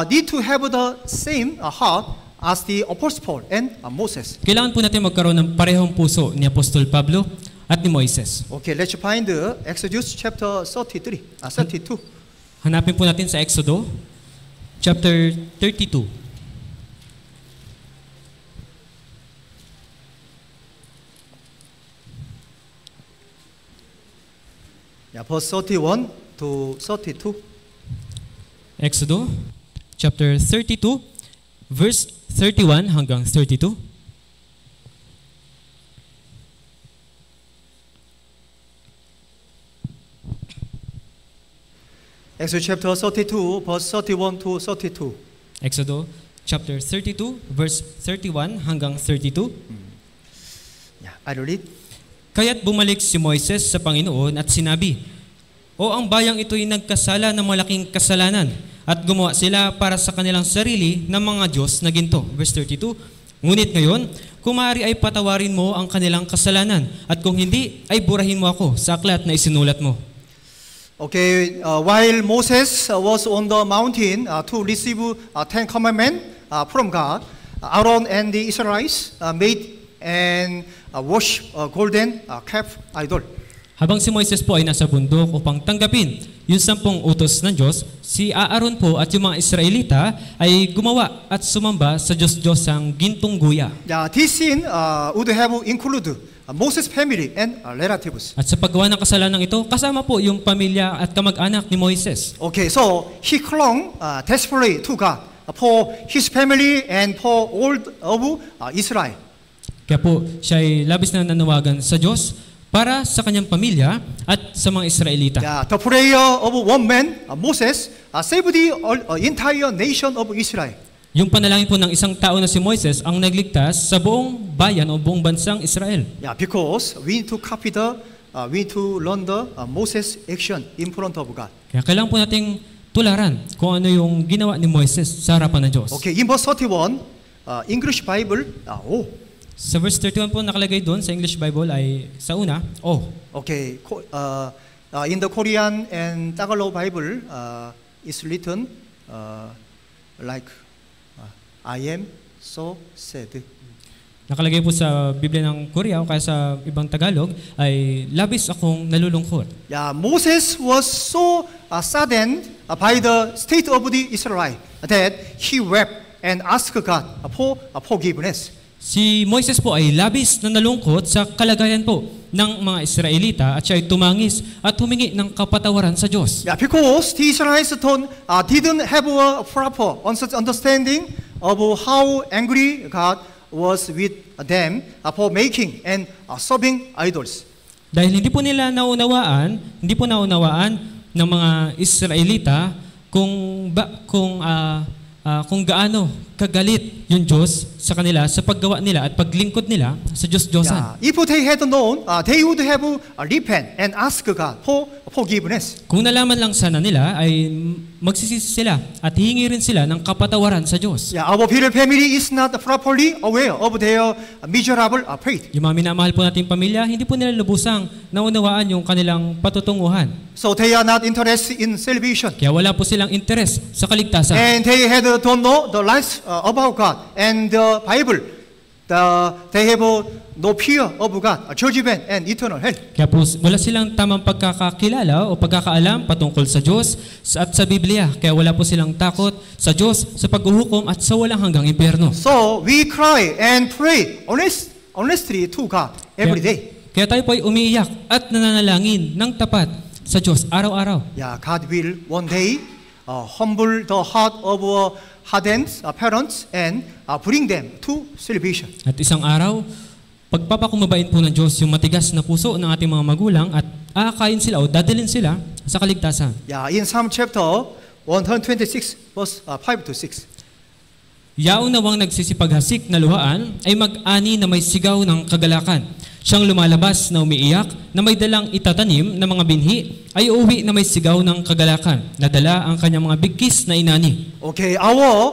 need to have the same heart as the Apostle Paul and Moses. Kailangan po natin magkaroon ng parehong puso ni Apostol Pablo at ni Moises. Okay, let's find Exodus chapter 32. Hanapin po natin sa Exodo chapter 32. Yeah, verse 31 to 32. Exodo chapter 32 verse 31 hanggang 32. Exodus chapter 32 verse 31 to 32. Exodo chapter 32 verse 31 hanggang 32. Yeah, I read. Kaya't bumalik si Moises sa Panginoon at sinabi, "O ang bayang ito'y nagkasala ng malaking kasalanan at gumawa sila para sa kanilang sarili ng mga Diyos na ginto." Verse 32, "Ngunit ngayon, kung maaari ay patawarin mo ang kanilang kasalanan at kung hindi, ay burahin mo ako sa aklat na isinulat mo." Okay, while Moses was on the mountain to receive 10 commandments from God, Aaron and the Israelites made and worship golden calf idol. Habang si Moises po ay nasa bundok upang tanggapin yung 10 utos ng Diyos, si Aaron po at yung mga Israelita ay gumawa at sumamba sa Diyos-Diyosang gintong guya. Yeah, this sin would have included Moses' family and relatives. At sa paggawa ng kasalanan ito, kasama po yung pamilya at kamag-anak ni Moises. Okay, so he clung desperately to God for his family and for all of Israel. Kaya po siya ay labis na nanawagan sa Diyos para sa kanyang pamilya at sa mga Israelita. Yeah, the prayer of one man, Moses, saved the entire nation of Israel. Yung panalangin po ng isang tao na si Moises ang nagligtas sa buong bayan o buong bansang Israel. Yeah, because we need to copy we need to learn the Moses action in front of God. Kaya kailangan po nating tularan kung ano yung ginawa ni Moises sa harapan ng Diyos. Okay, in verse 31, English Bible, Sa verse 31 po nakalagay doon sa English Bible ay sa una, Okay, in the Korean and Tagalog Bible, it's written like I am so sad. Nakalagay po sa Biblia ng Korea o kaya sa ibang Tagalog ay labis akong nalulungkot. Yeah, Moses was so saddened by the state of the Israel that he wept and asked God for forgiveness. Si Moises po ay labis na nalungkot sa kalagayan po ng mga Israelita at siya ay tumangis at humingi ng kapatawaran sa Diyos. Yeah, because the Israelites didn't have a proper understanding of how angry God was with them for making and serving idols. Dahil hindi po naunawaan ng mga Israelita kung gaano nagkagalit yung Diyos sa kanila sa paggawa nila at paglingkod nila sa Diyos-Diyosan. If they had known, they would have repent and ask God for forgiveness. Kung nalaman lang sana nila ay magsisisi sila at hihingi rin sila ng kapatawaran sa Diyos. Our beloved family is not properly aware of their miserable fate. Yung mga minamahal po nating pamilya, hindi po nila lubusang naunawaan yung kanilang patutunguhan. So they are not interested in salvation. Kaya wala po silang interes sa kaligtasan. And they don't know the lies about God and the Bible. They have no fear of God, judgment and eternal hell. Kaya po wala silang tamang pagkakakilala o pagkakaalam patungkol sa Diyos at sa Biblia. Kaya wala po silang takot sa Diyos, sa paghuhukom at sa walang hanggang impyerno. So we cry and pray honestly to God every day. Kaya tayo po ay umiiyak at nananalangin ng tapat sa Diyos araw-araw. God will one day humble the heart of hardened parents and bring them to salvation. At isang araw, pagpapakumabain po ng Diyos yung matigas na puso ng ating mga magulang at aakayin sila o dadalhin sila sa kaligtasan. In Psalm chapter 126 verse 5 to 6. Yaong nawang nagsisipaghasik na luhaan ay mag-ani na may sigaw ng kagalakan. Siyang lumalabas na umiiyak na may dalang itatanim na mga binhi ay uuwi na may sigaw ng kagalakan. Nadala ang kanyang mga bigkis na inani. Okay, our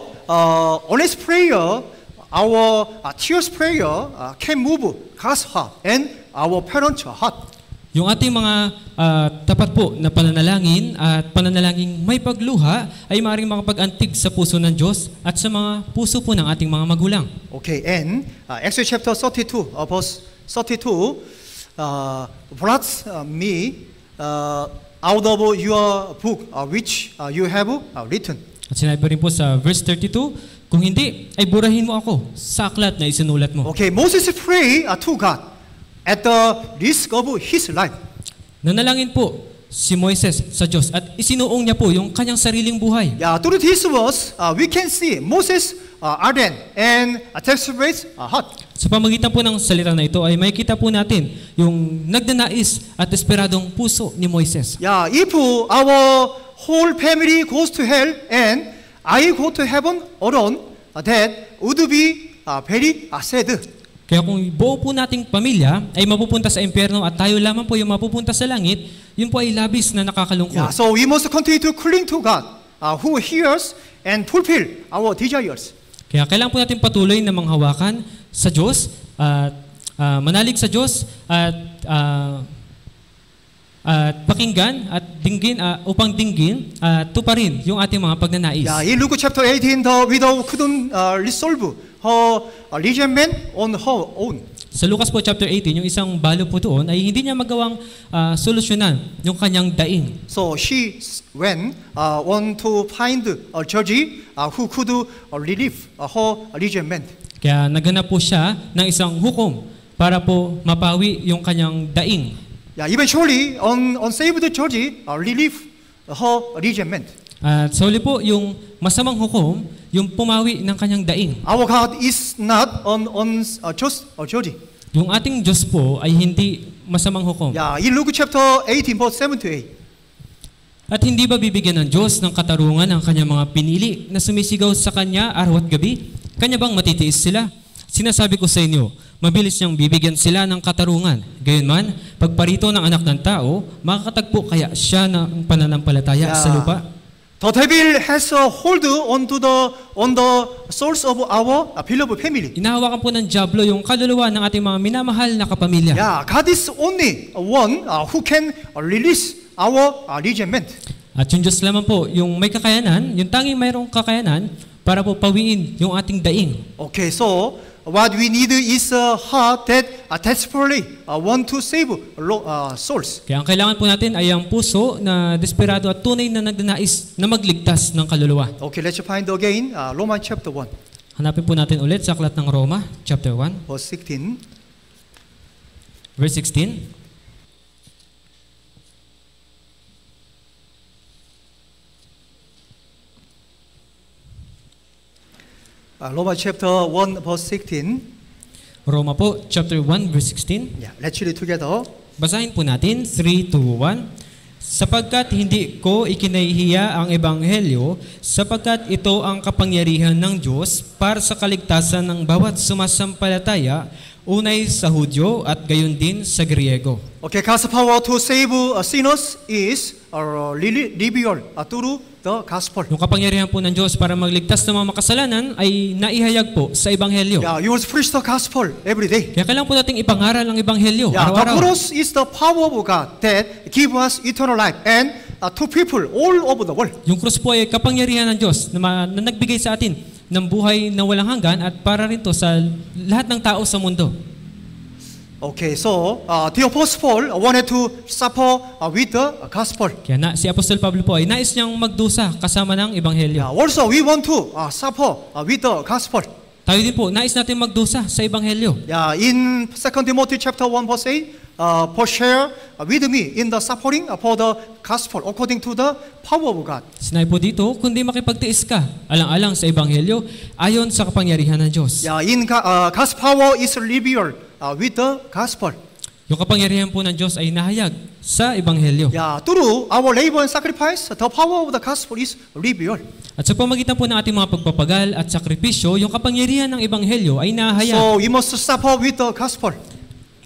honest prayer, our tears prayer can move God's heart and our parents' heart. Yung ating mga tapat po na pananalangin at pananalangin may pagluha ay maaaring makapag-antig sa puso ng Diyos at sa mga puso po ng ating mga magulang. Okay, and Exodus chapter 32, verse 32, bless me out of your book which you have written. At sinabi rin po sa verse 32, kung hindi, ay burahin mo ako sa aklat na isinulat mo. Okay, Moses pray to God at the risk of his life. Nanalangin po si Moises sa Diyos at isinuong niya po yung kanyang sariling buhay. Through this verse, we can see Moses ardent and desperate heart. Sa pamagitan po ng salita na ito ay makikita po natin yung nagnanais at desperadong puso ni Moises. If our whole family goes to hell and I go to heaven alone, that would be very sad. Kaya kung buo po nating pamilya ay mapupunta sa impyerno at tayo lamang po yung mapupunta sa langit, yun po ay labis na nakakalungkot. So we must continue to cling to God, who hears and fulfill our desires. Kaya kailangan po natin patuloy na manghawakan sa Diyos at manalig sa Diyos at pakinggan at dinggin upang dinggin at tuparin yung ating mga pagnanais. In Luke chapter 18, the widow couldn't resolve her resentment on her own. Sa Lucas po chapter 18, yung isang balo po doon ay hindi niya magawang solusyonan yung kanyang daing. So she went on to find a judge who could relieve her resentment. Kaya naghanap po siya ng isang hukom para po mapawi yung kanyang daing. Eventually, unsaved judge relieve her resentment. At sa huli po, yung masamang hukom, yung pumawi ng kanyang daing. Our God is not just a judge. Yung ating Diyos po ay hindi masamang hukom. In Luke chapter 18, verse 7 to 8. At hindi ba bibigyan ng Diyos ng katarungan ang kanyang mga pinili na sumisigaw sa Kanya araw at gabi? Kanya bang matitiis sila? Sinasabi ko sa inyo, mabilis niyang bibigyan sila ng katarungan. Gayunman, pagparito ng anak ng tao, makakatagpo kaya siya ng pananampalataya sa lupa. The devil has a hold on the souls of our beloved family. Inahawakan po ng diablo yung kaluluwa ng ating mga minamahal na kapamilya. God is only one who can release our resentment. At yung Diyos lamang po, yung may kakayanan, yung tanging mayroong kakayanan para po pawiin yung ating daing. Okay, so what we need is a heart that desperately want to save souls. Kaya ang kailangan po natin ay ang puso na desperado at tunay na nagnanais na magligtas ng kaluluwa. Okay, let's find again Romans chapter 1. Hanapin po natin ulit sa aklat ng Roma, chapter 1, verse 16. verse 16. Romans chapter 1, verse 16. Roma po, chapter 1, verse 16. Let's read together. Basahin po natin, 3, 2, 1. Sapagkat hindi ko ikinahihiya ang ebanghelyo, sapagkat ito ang kapangyarihan ng Diyos para sa kaligtasan ng bawat sumasampalataya, unay sa Hudyo at gayon din sa Griego. Okay, God's power to save sinners is revealed through the gospel. Yung kapangyarihan po ng Diyos para magligtas ng mga makasalanan ay naihayag po sa ebanghelyo. Yeah, you must preach the gospel every day. Kaya kailangan po nating ipangaral ang ebanghelyo Yeah, the araw-araw. cross is the power of God that give us eternal life and to people all over the world. Yung krus po ay kapangyarihan ng Diyos na nagbigay sa atin ng buhay na walang hanggan at para rin to sa lahat ng tao sa mundo. Okay, so the Apostle Paul wanted to suffer with the gospel. Kaya si Apostol Pablo po ay nais niyang magdusa kasama ng ebanghelyo. Yeah, also we want to suffer with the gospel. Tayo din po, nais natin magdusa sa ebanghelyo. Yeah, in 2 Timothy chapter 1 verse 8, Paul share with me in the suffering for the gospel according to the power of God. Sinabi po dito, kundi makipagtiis ka, alang-alang sa ebanghelyo, ayon sa kapangyarihan ng Diyos. Yeah, in God's power is revealed with the gospel. Yung kapangyarihan po ng Diyos ay nahayag sa ebanghelyo. Yeah, through our labor and sacrifice, the power of the gospel is revealed. At sa pamagitan po ng ating mga pagpapagal at sakripisyo, yung kapangyarihan ng ebanghelyo ay nahayag. So we must suffer with the gospel.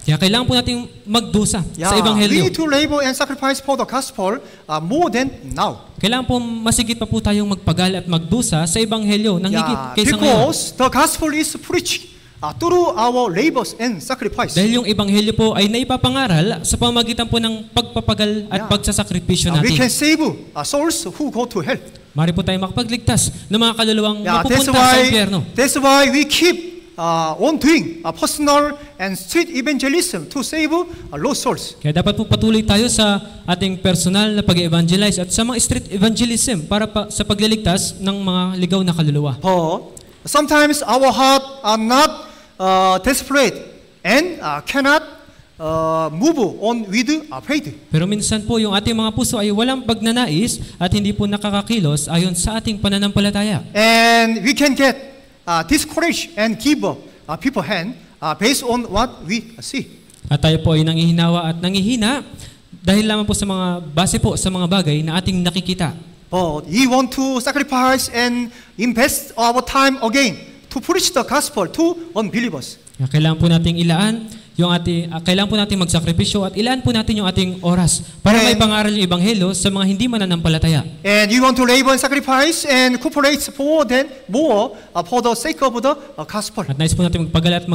Kaya kailangan po nating magdusa sa We ebanghelyo. need to labor and sacrifice for the gospel more than now. Kailangan po masigit pa po tayong magpagal at magdusa sa ebanghelyo ng higit kaysa ngayon. Because the gospel is preached through our labors and sacrifice. Dahil yung ebanghelyo po ay naipapangaral sa pamagitan po ng pagpapagal at pagsasakripisyo We can natin. save souls who go to hell. Mari po tayong makapagligtas ng mga kaluluwang mapupunta sa impyerno. That's why we keep on doing personal and street evangelism to save lost souls. Kaya dapat po patuloy tayo sa ating personal na pag-evangelize at sa mga street evangelism para sa pagliligtas ng mga ligaw na kaluluwa. Sometimes our heart are not desperate and cannot move on with faith. Pero minsan po yung ating mga puso ay walang pagnanais at hindi po nakakakilos ayon sa ating pananampalataya. And we can get discouraged and give up people hand based on what we see. At tayo po ay nangihinawa at nangihina dahil lamang po sa mga base po sa mga bagay na ating nakikita. But we want to sacrifice and invest our time again to preach the gospel to unbelievers. Kailangan po nating ilaan yung kailangan po nating magsakripisyo at ilaan po natin yung ating oras para may pangaral yung ebanghelyo sa mga hindi mananampalataya. And you want to labor and sacrifice and cooperate more for the sake of the gospel. At nais po natin magpagal at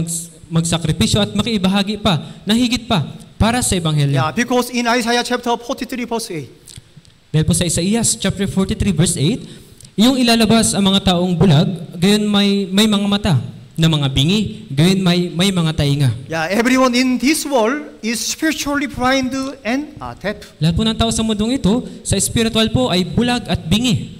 magsakripisyo at makiibahagi pa na higit pa para sa ebanghelyo. Yeah, because in Isaiah chapter 43 verse 8, dahil po sa Isaías chapter 43 verse 8, iyong ilalabas ang mga taong bulag, gayon may mga mata na mga bingi, gayon may mga tainga. yeah, everyone in this world is spiritually blind and deaf. Lahat po ng tao sa mundong ito, sa spiritual po ay bulag at bingi.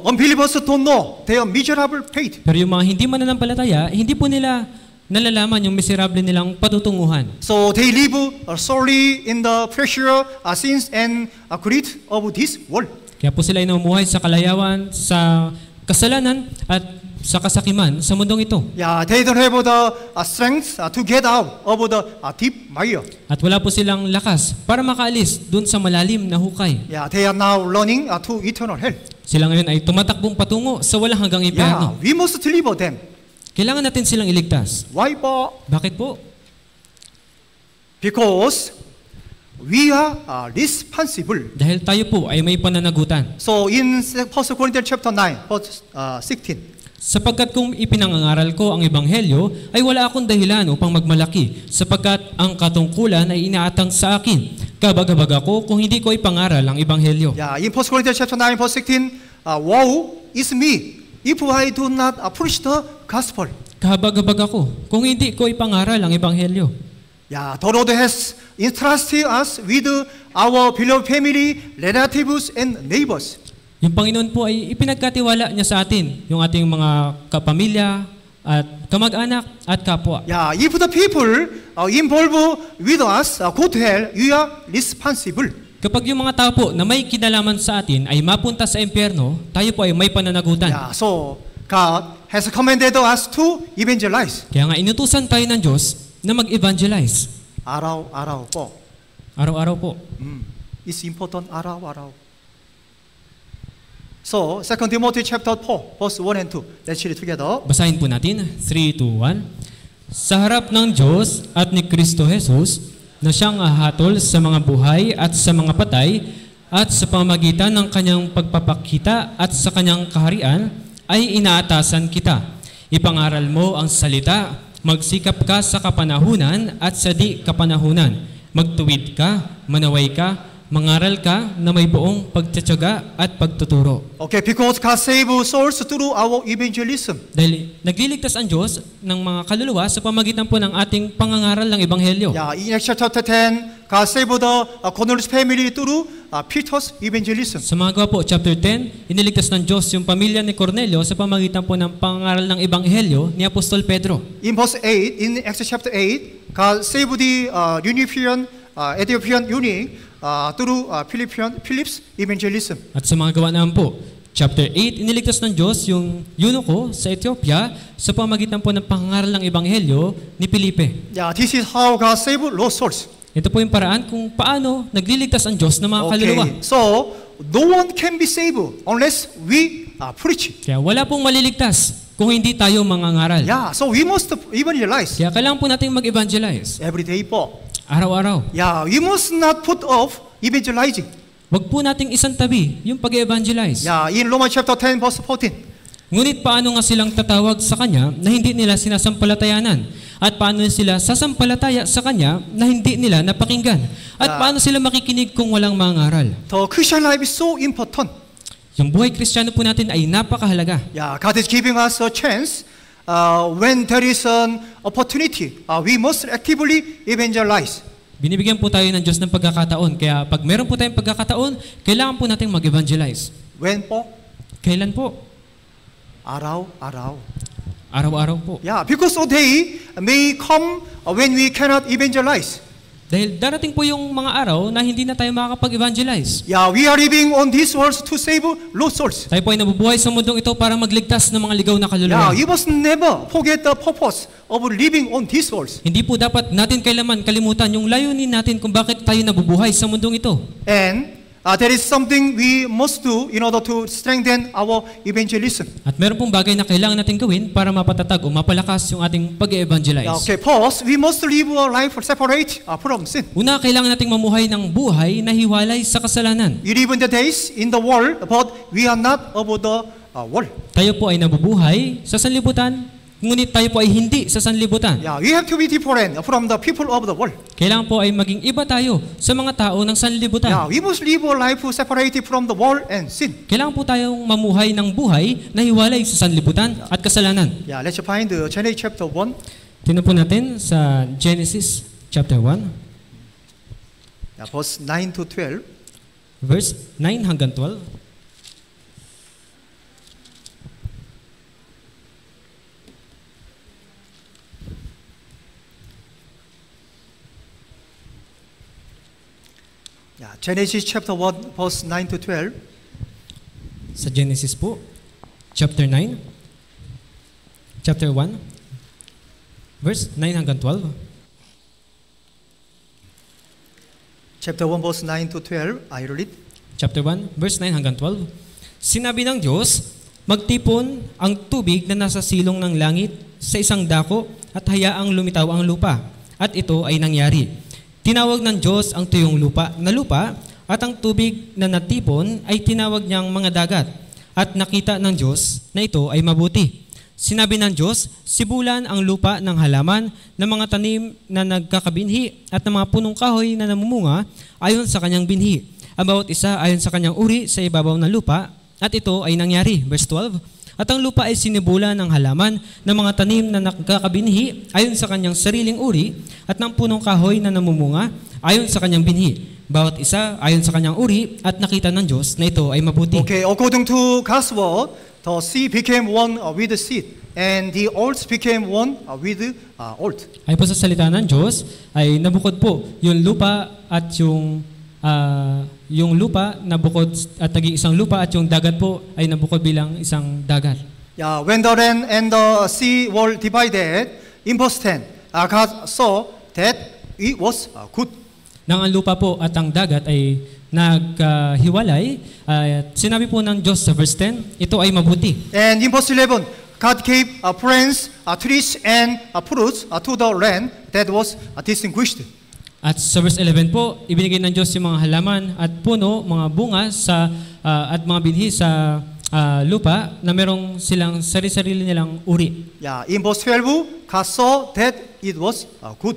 Unbelievers don't know their miserable fate. Pero yung mga hindi mananampalataya, hindi po nila nalalaman yung miserable nilang patutunguhan. So they live solely in the pressure, sins, and greed of this world. Kaya po sila ay namumuhay sa kalayawan, sa kasalanan, at sa kasakiman sa mundong ito. Yeah, they don't have the strength to get out of the deep mire. At wala po silang lakas para makaalis dun sa malalim na hukay. Yeah, they are now running to eternal hell. Sila ngayon ay tumatakbong patungo sa walang hanggang Yeah, impyerno. we must deliver them. Kailangan natin silang iligtas. Why po? Bakit po? Because we are responsible. Dahil tayo po ay may pananagutan. So in 1 Corinthians chapter 9, verse 16, Sapagkat kung ipinangangaral ko ang ebanghelyo, ay wala akong dahilan upang magmalaki, sapagkat ang katungkulan ay inaatang sa akin. Kabag-habag ako kung hindi ko ipangaral ang ebanghelyo. yeah, in 1 Corinthians chapter 9, verse 16, woe is me if I do not preach the gospel. Kabag-habag ako kung hindi ko ipangaral ang ebanghelyo. Yeah, the Lord has entrusted us with our beloved family, relatives, and neighbors. Yung Panginoon po ay ipinagkatiwala niya sa atin, yung ating mga kapamilya at kamag-anak at kapwa. Yeah, if the people involved with us go to hell, we are responsible. Kapag yung mga tao po na may kinalaman sa atin ay mapunta sa impyerno, tayo po ay may pananagutan. Yeah, so God has commanded us to evangelize. Kaya nga inutusan tayo ng Diyos na mag-evangelize. Araw-araw po. Araw-araw po. is important. 알아요. So, 2 Timothy chapter 4, verse 1 and 2. Let's read it together. Basahin po natin, 3, 2, 1. Sa harap ng Diyos at ni Kristo Jesus, na siyang hahatol sa mga buhay at sa mga patay, at sa pamamagitan ng kanyang pagpapakita at sa kanyang kaharian, ay inaatasan kita. Ipangaral mo ang salita, magsikap ka sa kapanahunan at sa di kapanahunan. Magtuwid ka, manaway ka, mangaral ka na may buong pagtsatsaga at pagtuturo. Okay, because God saved souls through our evangelism. Dahil nagliligtas ang Diyos ng mga kaluluwa sa pamagitan po ng ating pangangaral ng Ebanghelyo. Yeah, in Acts chapter 10, God saved the Cornelius family through Peter's evangelism. Sa mga gawa po, chapter 10, iniligtas ng Diyos yung pamilya ni Cornelio sa pamagitan po ng pangangaral ng Ebanghelyo ni Apostol Pedro. In verse 8, in Acts chapter 8, God saved the Ethiopian eunuch through Philip's evangelism. At sa mga gawa naman po, chapter 8, iniligtas ng Diyos yung eunuko sa Ethiopia sa pamagitan po ng pangangaral ng Ebanghelyo ni Felipe. Yeah, this is how God saved lost souls. Ito po yung paraan kung paano nagliligtas ang Diyos ng mga kaluluwa. Okay, so no one can be saved unless we preach. Kaya wala pong maliligtas kung hindi tayo mangangaral. Yeah, so we must evangelize Kaya kailangan po natin mag-evangelize. every day po. Araw-araw. Yeah, you must not put off evangelizing. Wag po nating isang tabi yung pag-evangelize. Yeah, in Romans chapter 10, verse 14. Ngunit paano nga silang tatawag sa Kanya na hindi nila sinasampalatayanan? At paano sila sasampalataya sa Kanya na hindi nila napakinggan? At paano sila makikinig kung walang mangaral? The Christian life is so important. Yung buhay Kristiyano po natin ay napakahalaga. Yeah, God is giving us a chance. When there is an opportunity, we must actively evangelize. Binibigyan po tayo ng Diyos ng pagkakataon. Kaya pag meron po tayong pagkakataon, kailangan po natin mag-evangelize. When po? Kailan po? Araw-araw. Araw-araw po. Yeah, because a day may come when we cannot evangelize. Dahil darating po yung mga araw na hindi na tayo makakapag-evangelize. Yeah, we are living on this world to save lost souls. Tayo po ay nabubuhay sa mundong ito para magligtas ng mga ligaw na Yeah, kaluluwa. you must never forget the purpose of living on this world. Hindi po dapat natin kailanman kalimutan yung layunin natin kung bakit tayo nabubuhay sa mundong ito. And there is something we must do in order to strengthen our evangelism. At meron pong bagay na kailangan natin gawin para mapatatag o mapalakas yung ating pag-evangelize. Yeah, okay, first, we must live a life separate from sin. Una, kailangan nating mamuhay ng buhay na hiwalay sa kasalanan. We live in the days in the world, but we are not of the world. Tayo po ay nabubuhay sa sanlibutan, ngunit tayo po ay hindi sa sanlibutan. Yeah, we have to be different from the people of the world. Kailangan po ay maging iba tayo sa mga tao ng sanlibutan. Yeah, we must live a life separated from the world and sin. Kailangan po tayong mamuhay ng buhay na hiwalay sa sanlibutan at kasalanan. Yeah, let's find Genesis chapter 1. Tingnan po natin sa Genesis chapter 1, Yeah, verse 9 to 12. verse 9 hanggang 12. Yeah, Genesis chapter 1, verse 9 to 12. Sa Genesis po, chapter 9, chapter 1, verse 9 hanggang 12. Chapter 1, verse 9 to 12. I read. Chapter 1, verse 9 hanggang 12. Sinabi ng Diyos, magtipon ang tubig na nasa silong ng langit sa isang dako at hayaang lumitaw ang lupa. At ito ay nangyari. Tinawag ng Diyos ang tuyong lupa na lupa at ang tubig na natipon ay tinawag niyang mga dagat. At nakita ng Diyos na ito ay mabuti. Sinabi ng Diyos, sibulan ang lupa ng halaman ng mga tanim na nagkakabinhi at ng mga punong kahoy na namumunga ayon sa kanyang binhi. Ang bawat isa ayon sa kanyang uri sa ibabaw ng lupa at ito ay nangyari. Verse 12. At ang lupa ay sinibulan ng halaman ng mga tanim na nagkakabinhi ayon sa kanyang sariling uri at ng punong kahoy na namumunga ayon sa kanyang binhi. Bawat isa ayon sa kanyang uri at nakita ng Diyos na ito ay mabuti. Okay, according to God's word, the sea became one with the sea, and the earth became one with the earth. Ay po sa salita ng Diyos ay nabukod po yung lupa at yung lupa nabukod at naging isang lupa at yung dagat po ay nabukod bilang isang dagat. Yeah, when the land and the sea were divided, in verse 10, God saw that it was good. Nang ang lupa po at ang dagat ay naghiwalay, sinabi po ng Diyos sa verse 10, ito ay mabuti. And in verse 11, God gave plants, trees, and fruits to the land that was distinguished. At sa verse 11 po, ibinigay ng Diyos yung mga halaman at puno, mga bunga at mga binhi sa lupa na merong silang sarili-sarili nilang uri. Yeah, in verse 12, God saw that it was good.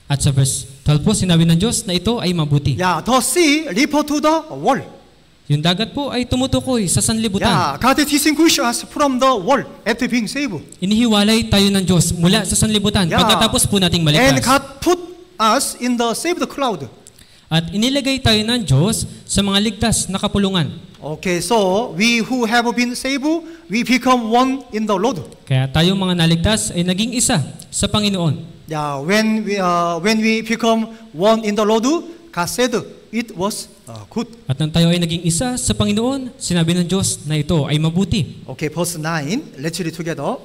At sa verse 12 po, sinabi ng Diyos na ito ay mabuti. Yeah, the sea refer to the world. Yung dagat po ay tumutukoy sa sanlibutan. Yeah, God distinguished us from the world after being saved. Inihiwalay tayo ng Diyos mula sa sanlibutan Yeah. pagkatapos po nating And maligtas. God put us in the saved cloud. At inilagay tayo ng Diyos sa mga ligtas na kapulungan. Okay, so we who have been saved, we become one in the Lord. Kaya tayong mga naligtas ay naging isa sa Panginoon. Yeah, when we become one in the Lord, God said it was good. At nang tayo ay naging isa sa Panginoon, sinabi ng Diyos na ito ay mabuti. Okay, verse 9. Let's read together.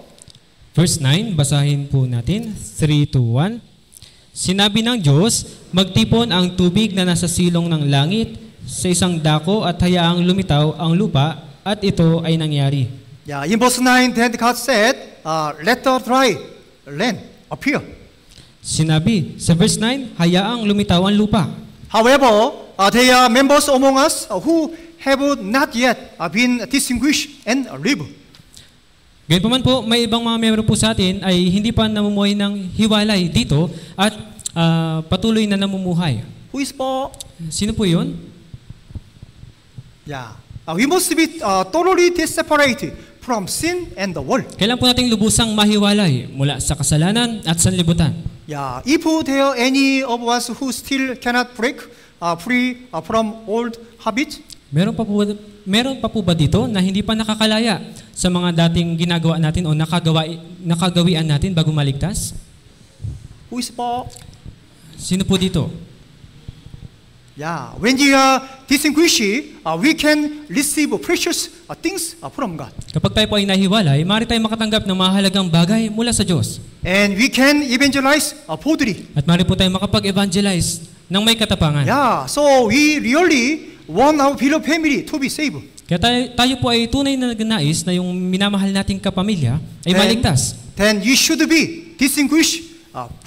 Verse 9, basahin po natin. 3, 2, 1. Sinabi ng Diyos, magtipon ang tubig na nasa silong ng langit sa isang dako at hayaang lumitaw ang lupa at ito ay nangyari. Yeah, in verse 9, then God said, let the dry land appear. Sinabi sa verse 9, hayaang lumitaw ang lupa. However, there are members among us who have not yet been distinguished and live. Gayunpaman po, may ibang mga miyembro po sa atin ay hindi pa namumuhay ng hiwalay dito at patuloy na namumuhay. Who is for? Sino po yun? Yeah, we must be totally separated from sin and the world. Kailan po nating lubusang mahiwalay mula sa kasalanan at sanlibutan. Yeah, if there are any of us who still cannot break free from old habits, Meron pa po ba dito na hindi pa nakakalaya sa mga dating ginagawa natin o nakagawian natin bago maligtas? who is for? Sino po dito? Yeah, when we are distinguished, we can receive precious things from God. Kapag tayo po ay nahiwalay, maaari tayong makatanggap ng mahalagang bagay mula sa Diyos. And we can evangelize boldly. At maaari po tayong makapag-evangelize ng may katapangan. Yeah, so we really want our beloved family to be saved. Kaya tayo po ay tunay na nagnanais na yung minamahal nating kapamilya ay maligtas. Then you should be distinguished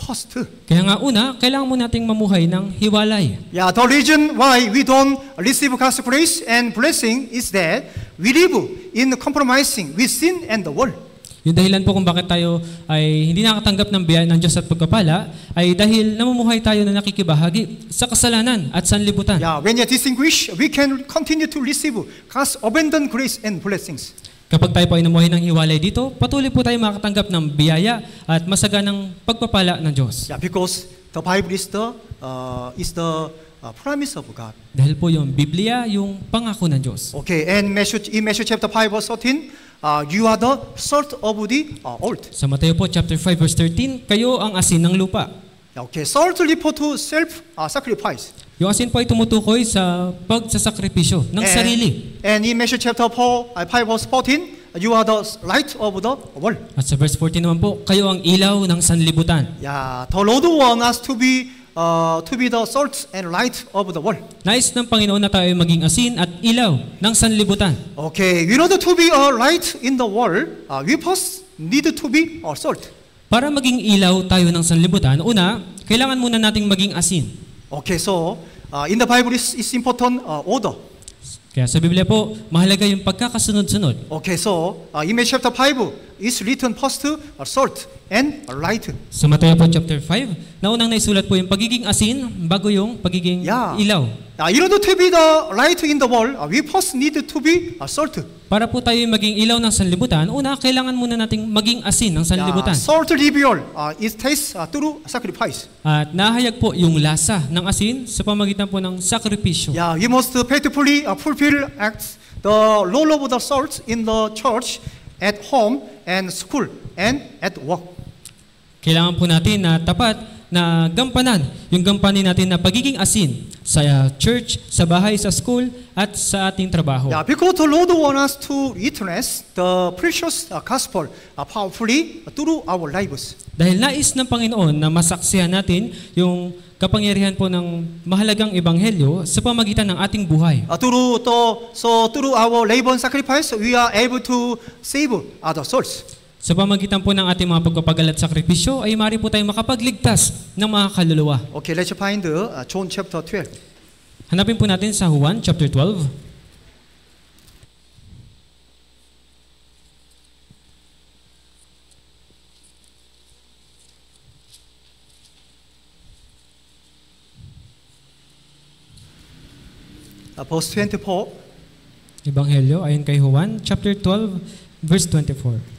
first. Kaya nga una, kailangan mo nating mamuhay ng hiwalay. Yeah, the reason why we don't receive God's grace and blessing is that we live in compromising with sin and the world. Yung dahilan po kung bakit tayo ay hindi nakatanggap ng biyaya ng Diyos at pagpapala ay dahil namumuhay tayo na nakikibahagi sa kasalanan at sanlibutan. Yeah, when you are distinguished, we can continue to receive God's abundant grace and blessings. Kapag tayo po ay namuhay ng hiwalay dito, patuloy po tayo makatanggap ng biyaya at masaganang pagpapala ng Diyos. Yeah, because the Bible is the promise of God. Dahil po yung Biblia, yung pangako ng Diyos. Okay, and in Matthew chapter 5 verse 13, you are the salt of the earth. Sa Mateo po, chapter 5, verse 13, kayo ang asin ng lupa. Okay, salt refer to self-sacrifice. Yung asin po ay tumutukoy sa pagsasakripisyo ng sarili. And in Matthew chapter 5 verse 14, you are the light of the world. At sa verse 14 naman po, kayo ang ilaw ng sanlibutan. Yeah, the Lord wants us to be the salt and light of the world. Nais ng Panginoon na tayo ay maging asin at ilaw ng sanlibutan. Okay, in order to be a light in the world, we first need to be a salt. Para maging ilaw tayo ng sanlibutan, una, kailangan muna nating maging asin. Okay, so in the Bible is important order. Kaya sa Biblia po, mahalaga yung pagkakasunod-sunod. Okay, so in Matthew chapter 5, it's written first salt and light. Sa Mateo po chapter 5, naunang naisulat po yung pagiging asin bago yung pagiging ilaw. In order to be the light in the world, we first need to be salt. Para po tayo maging ilaw ng sanlibutan, una, kailangan muna nating maging asin ng sanlibutan. Salt reveal it tastes through sacrifice. At nahayag po yung lasa ng asin sa pamagitan po ng sakripisyo. Yeah, we must faithfully fulfill acts the role of the salt in the church, at home, and school, and at work. Kailangan po natin na tapat na gampanan yung gampanin natin na pagiging asin sa church, sa bahay, sa school, at sa ating trabaho. Yeah, because the Lord wants us to witness the precious gospel powerfully through our lives. Dahil nais ng Panginoon na masaksihan natin yung kapangyarihan po ng mahalagang ebanghelyo sa pamagitan ng ating buhay. Through our labor and sacrifice, we are able to save other souls. Sa pamagitan po ng ating mga pagpapagal at sakripisyo ay maaari po tayong makapagligtas ng mga kaluluwa. Okay, let's find John chapter 12. Hanapin po natin sa Juan chapter 12. Verse 24. Ebanghelyo ayon kay Juan chapter 12 verse 24.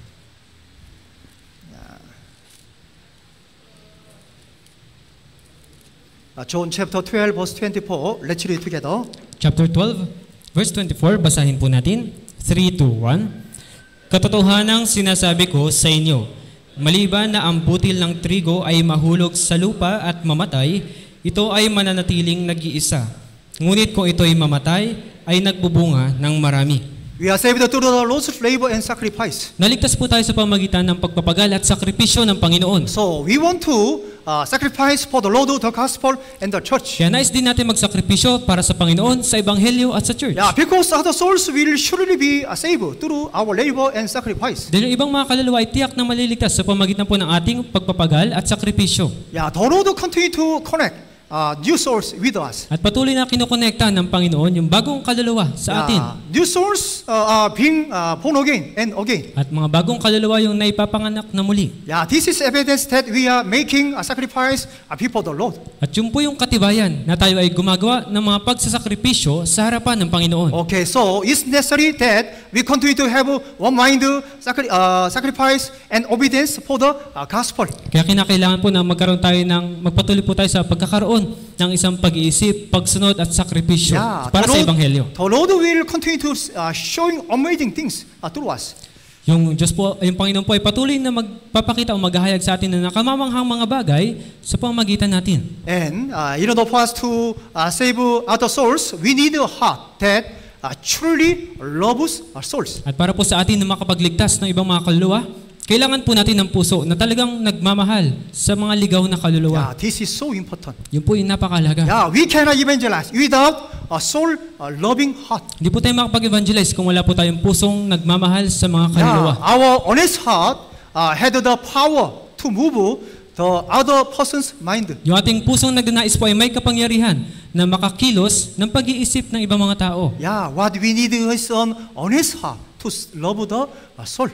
John chapter 12 verse 24. Let's read together. Chapter 12 verse 24, basahin po natin. 3, 2, 1. Katotohanang sinasabi ko sa inyo, maliban na ang butil ng trigo ay mahulog sa lupa at mamatay, ito ay mananatiling nag-iisa. Ngunit kung ito'y mamatay, ay nagbubunga ng marami. We are saved through the Lord's labor and sacrifice. Naligtas po tayo sa pamagitan ng pagpapagal at sakripisyo ng Panginoon. So we want to sacrifice for the Lord, the gospel, and the church. Kaya nais din natin magsakripisyo para sa Panginoon, sa Ebanghelyo at sa church. Yeah, because other souls will surely be saved through our labor and sacrifice. Dahil yung ibang mga kaluluwa ay tiyak na maliligtas sa pamagitan po ng ating pagpapagal at sakripisyo. Yeah, the Lord continue to connect new souls with us. At patuloy na kinukonekta ng Panginoon yung bagong kaluluwa sa atin. New souls are being born again and again. At mga bagong kaluluwa yung naipapanganak na muli. Yeah, this is evidence that we are making a sacrifice before the Lord. At yun po yung katibayan na tayo ay gumagawa ng mga pagsasakripisyo sa harapan ng Panginoon. Okay, so it's necessary that we continue to have one mind sacrifice and obedience for the gospel. Kaya kinakailangan po na magpatuloy po tayo sa pagkakaroon ng isang pag-iisip, pagsunod at sakripisyo para sa Ebanghelyo. The Lord will continue to showing amazing things through us. Yung Diyos po, yung Panginoon po ay patuloy na magpapakita o maghahayag sa atin na nakamamanghang mga bagay sa pamamagitan natin. And in order for us to save other souls, we need a heart that truly loves our souls. At para po sa atin na makapagligtas ng ibang mga kaluluwa, kailangan po natin ng puso na talagang nagmamahal sa mga ligaw na kaluluwa. Yeah, this is so important. Yun po yung napakahalaga. Yeah, we cannot evangelize without a soul loving heart. Hindi po tayo makapag-evangelize kung wala po tayong pusong nagmamahal sa mga kaluluwa. Yeah, our honest heart had the power to move the other person's mind. Yung ating pusong nagnanais po ay may kapangyarihan na makakilos ng pag-iisip ng ibang mga tao. Yeah, what we need is an honest heart to love the soul.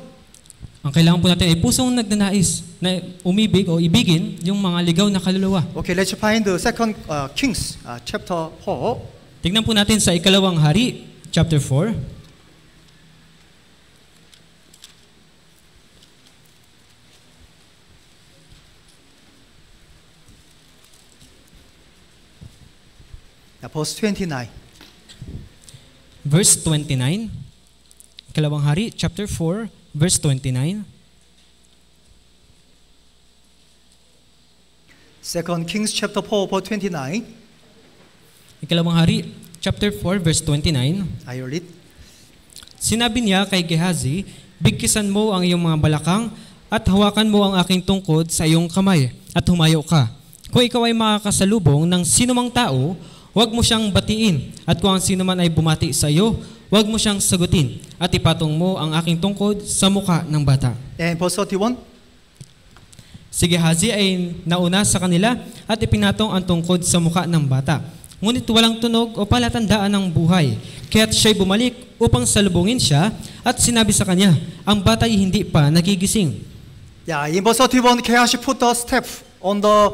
Ang kailangan po natin ay pusong nagnanais na umibig o ibigin yung mga ligaw na kaluluwa. Okay, let's find the 2 Kings chapter 4. Tignan po natin sa Ikalawang Hari, chapter 4. Verse 29. Verse 29. Ikalawang Hari, chapter 4, verse 29. 2 Kings chapter 4, verse 29. Ikalawang Hari, chapter 4, verse 29. I read. Sinabi niya kay Gehazi, bigkisan mo ang iyong mga balakang at hawakan mo ang aking tungkod sa iyong kamay at humayo ka. Kung ikaw ay makakasalubong ng sinumang tao, huwag mo siyang batiin. At kung ang sinuman ay bumati sa iyo, huwag mo siyang sagutin. At ipatong mo ang aking tungkod sa muka ng bata. And verse 31. Si Gehazi ay nauna sa kanila at ipinatong ang tungkod sa muka ng bata. Ngunit walang tunog o palatandaan ng buhay. Kaya't siya'y bumalik upang salubungin siya at sinabi sa kanya, ang bata'y hindi pa nagigising. Yeah, in verse 31, Gehazi put the staff on the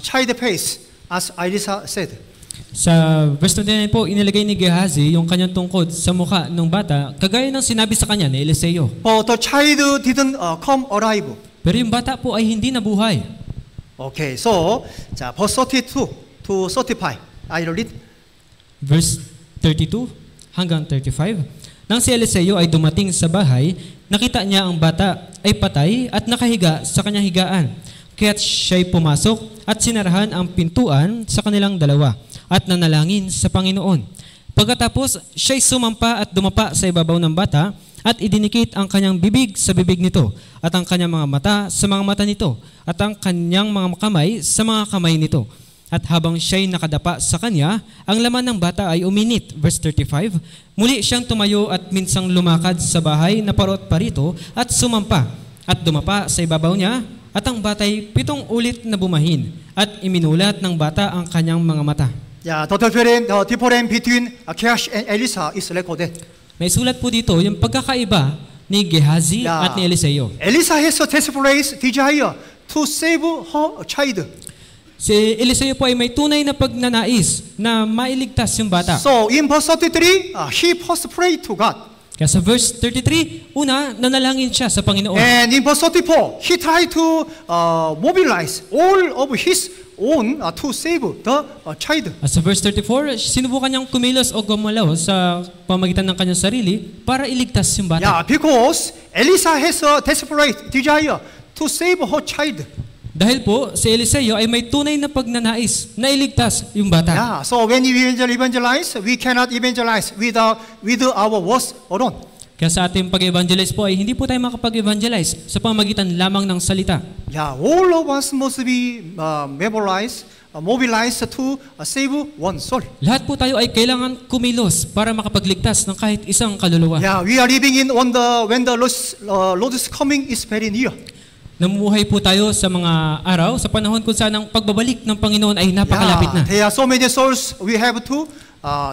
child's face, as Elisha said. Sa verse 29 po, inilagay ni Gehazi yung kanyang tungkod sa mukha ng bata, kagaya ng sinabi sa kanya ni Eliseo. But the child didn't come alive. Pero yung bata po ay hindi nabuhay. Okay, so verse 32 to 35. I read. Verse 32 hanggang 35. Nang si Eliseo ay dumating sa bahay, nakita niya ang bata ay patay at nakahiga sa kanyang higaan. Kaya't siya'y pumasok at sinarahan ang pintuan sa kanilang dalawa at nanalangin sa Panginoon. Pagkatapos, siya'y sumampa at dumapa sa ibabaw ng bata At idinikit ang kanyang bibig sa bibig nito, at ang kanyang mga mata sa mga mata nito, at ang kanyang mga kamay sa mga kamay nito. At habang siya'y nakadapa sa kanya, ang laman ng bata ay uminit. Verse 35, muli siyang tumayo at minsang lumakad sa bahay na parot parito at sumampa. At dumapa sa ibabaw niya, at ang bata'y 7 ulit na bumahin. At iminulat ng bata ang kanyang mga mata. Yeah, the difference between Gehazi and Elisha is recorded. Naisulat po dito yung pagkakaiba ni Gehazi at ni Eliseo. Elisha has a desperate desire to save her child. Si Eliseo po ay may tunay na pagnanais na mailigtas yung bata. So in verse 33, he first prayed to God. Kaya sa verse 33, una, nanalangin siya sa Panginoon. And in verse 34, he tried to mobilize all of his own to save the child. At sa verse 34, sinubukan niyang kumilos o gumalaw sa pamagitan ng kanyang sarili para iligtas yung bata. Yeah, because Elisha has a desperate desire to save her child. Dahil po, si Eliseo ay may tunay na pagnanais na iligtas yung bata. Yeah, so when we evangelize, we cannot evangelize with our words alone. Kaya sa ating pag-evangelize po ay hindi po tayo makapag-evangelize sa pamagitan lamang ng salita. Yeah, all of us must be mobilized to save one soul. Lahat po tayo ay kailangan kumilos para makapagligtas ng kahit isang kaluluwa. Yeah, we are living when the Lord's coming is very near. Namumuhay po tayo sa mga araw, sa panahon kung saan ang pagbabalik ng Panginoon ay napakalapit na. There are so many souls we have to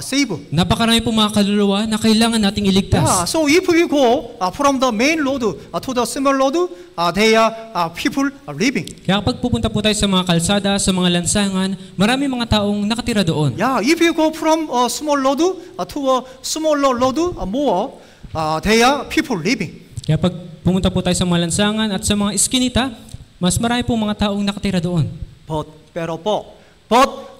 save. Napakarami po mga kaluluwa na kailangan nating iligtas. Yeah, so if we go from the main road to the small road, there are people living. Kaya kapag pupunta po tayo sa mga kalsada, sa mga lansangan, marami mga taong nakatira doon. Yeah, if you go from a small road to a smaller road, more, there are people living. Kaya pag pumunta po tayo sa mga lansangan at sa mga iskinita, mas marami po mga taong nakatira doon. But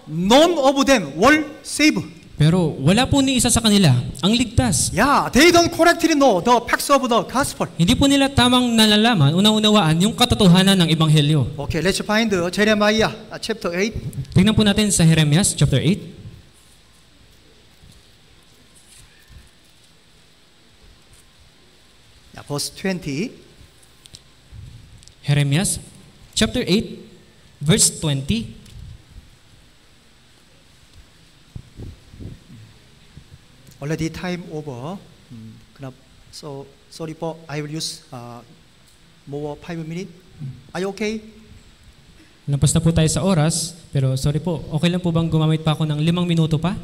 none of them were saved. Pero wala po ni isa sa kanila ang ligtas. Yeah, they don't correctly know the facts of the gospel. Hindi po nila tamang nalalaman o naunawaan yung katotohanan ng Ebanghelyo. Okay, let's find Jeremiah chapter 8. Tingnan po natin sa Jeremias chapter 8. Verse 20. Jeremias chapter 8 verse 20. Already time over. So sorry po, I will use more 5 minutes. Are you okay? Lampas na po tayo sa oras, pero sorry po, okay lang po bang gumamit pa ako ng 5 minuto pa?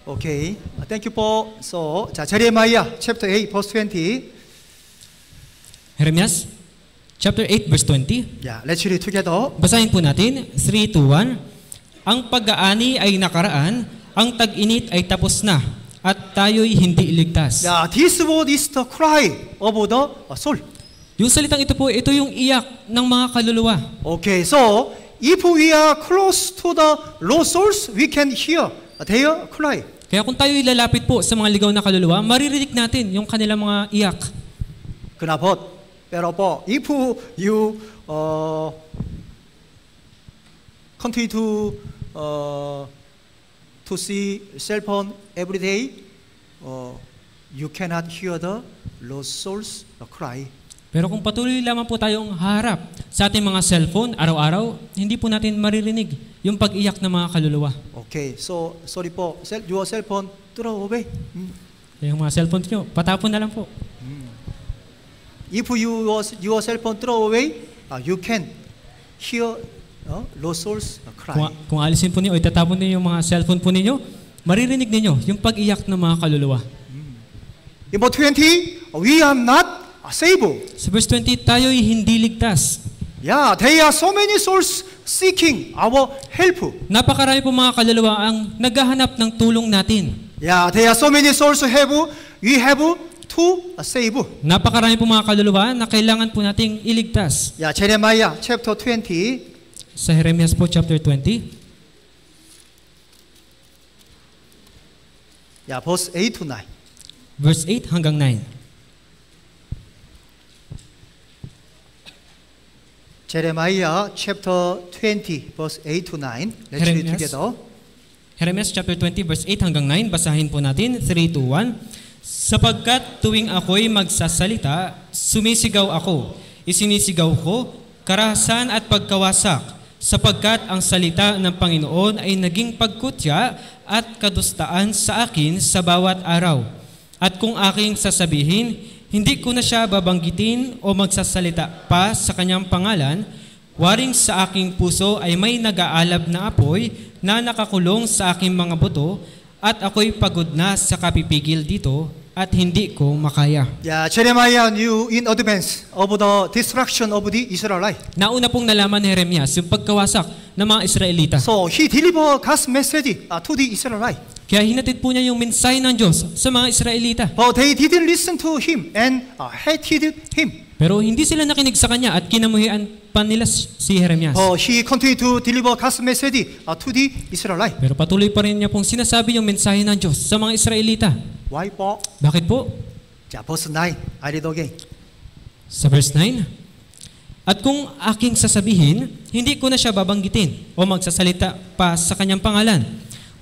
Okay. Thank you po. So, Jeremiah chapter 8 verse 20. Jeremias chapter 8 verse 20. Yeah, let's read together. Basahin po natin, 3, 2, 1. Ang pag-aani ay nakaraan, ang tag-init ay tapos na, at tayo'y hindi iligtas. Yeah, this word is the cry of the soul. Yung salitang ito po, ito yung iyak ng mga kaluluwa. Okay, so if we are close to the lost souls, we can hear their cry. Kaya kung tayo'y lalapit po sa mga ligaw na kaluluwa, maririnig natin yung kanilang mga iyak. Pero po, if you continue to see cell phone every day, you cannot hear the lost souls cry. Pero kung patuloy lamang po tayong harap sa ating mga cellphone araw-araw, hindi po natin maririnig yung pag-iyak ng mga kaluluwa. Okay, so sorry po, your cell phone throw away. Yung mga cellphone nyo, patapon na lang po. If your cell phone throw away, you can hear lost souls cry. Kung alisin po niyo o itatapon niyo yung mga cellphone po ninyo, maririnig ninyo yung pag-iyak ng mga kaluluwa. In verse 20, we are not saved. Sa verse 20, tayo'y hindi ligtas. Yeah, there are so many souls seeking our help. Napakarami po mga kaluluwa ang naghahanap ng tulong natin. Yeah, there are so many souls we have to save. Napakarami po mga kaluluwa na kailangan po nating iligtas. Yeah, Jeremiah chapter 20. Sa Jeremias po chapter 20. Yeah, verse 8 to 9. Verse 8 hanggang 9. Jeremiah chapter 20 verse 8 to 9. Let's read together. Jeremias chapter 20 verse 8 hanggang 9. Basahin po natin. 3, 2, 1. Sapagkat tuwing ako'y magsasalita, sumisigaw ako. Isinisigaw ko, karahasan at pagkawasak, sapagkat ang salita ng Panginoon ay naging pagkutya at kadustaan sa akin sa bawat araw. At kung aking sasabihin, hindi ko na siya babanggitin o magsasalita pa sa kanyang pangalan, waring sa aking puso ay may nag-aalab na apoy na nakakulong sa aking mga buto, at ako'y pagod na sa kapipigil dito at hindi ko makaya. Yeah, Jeremiah knew in advance of the destruction of the Israelites. Nauna pong nalaman ni Jeremias yung pagkawasak ng mga Israelita. So he delivered God's message to the Israelites. Kaya hinatid po niya yung mensahe ng Diyos sa mga Israelita. But they didn't listen to him and hated him. Pero hindi sila nakinig sa kanya at kinamuhian pa nila si Jeremias. He continued to deliver God's message to the Israelites. Pero patuloy pa rin niya pong sinasabi yung mensahe ng Diyos sa mga Israelita. Why po? Bakit po? Verse 9, I read again. Sa verse 9, at kung aking sasabihin, hindi ko na siya babanggitin o magsasalita pa sa kanyang pangalan.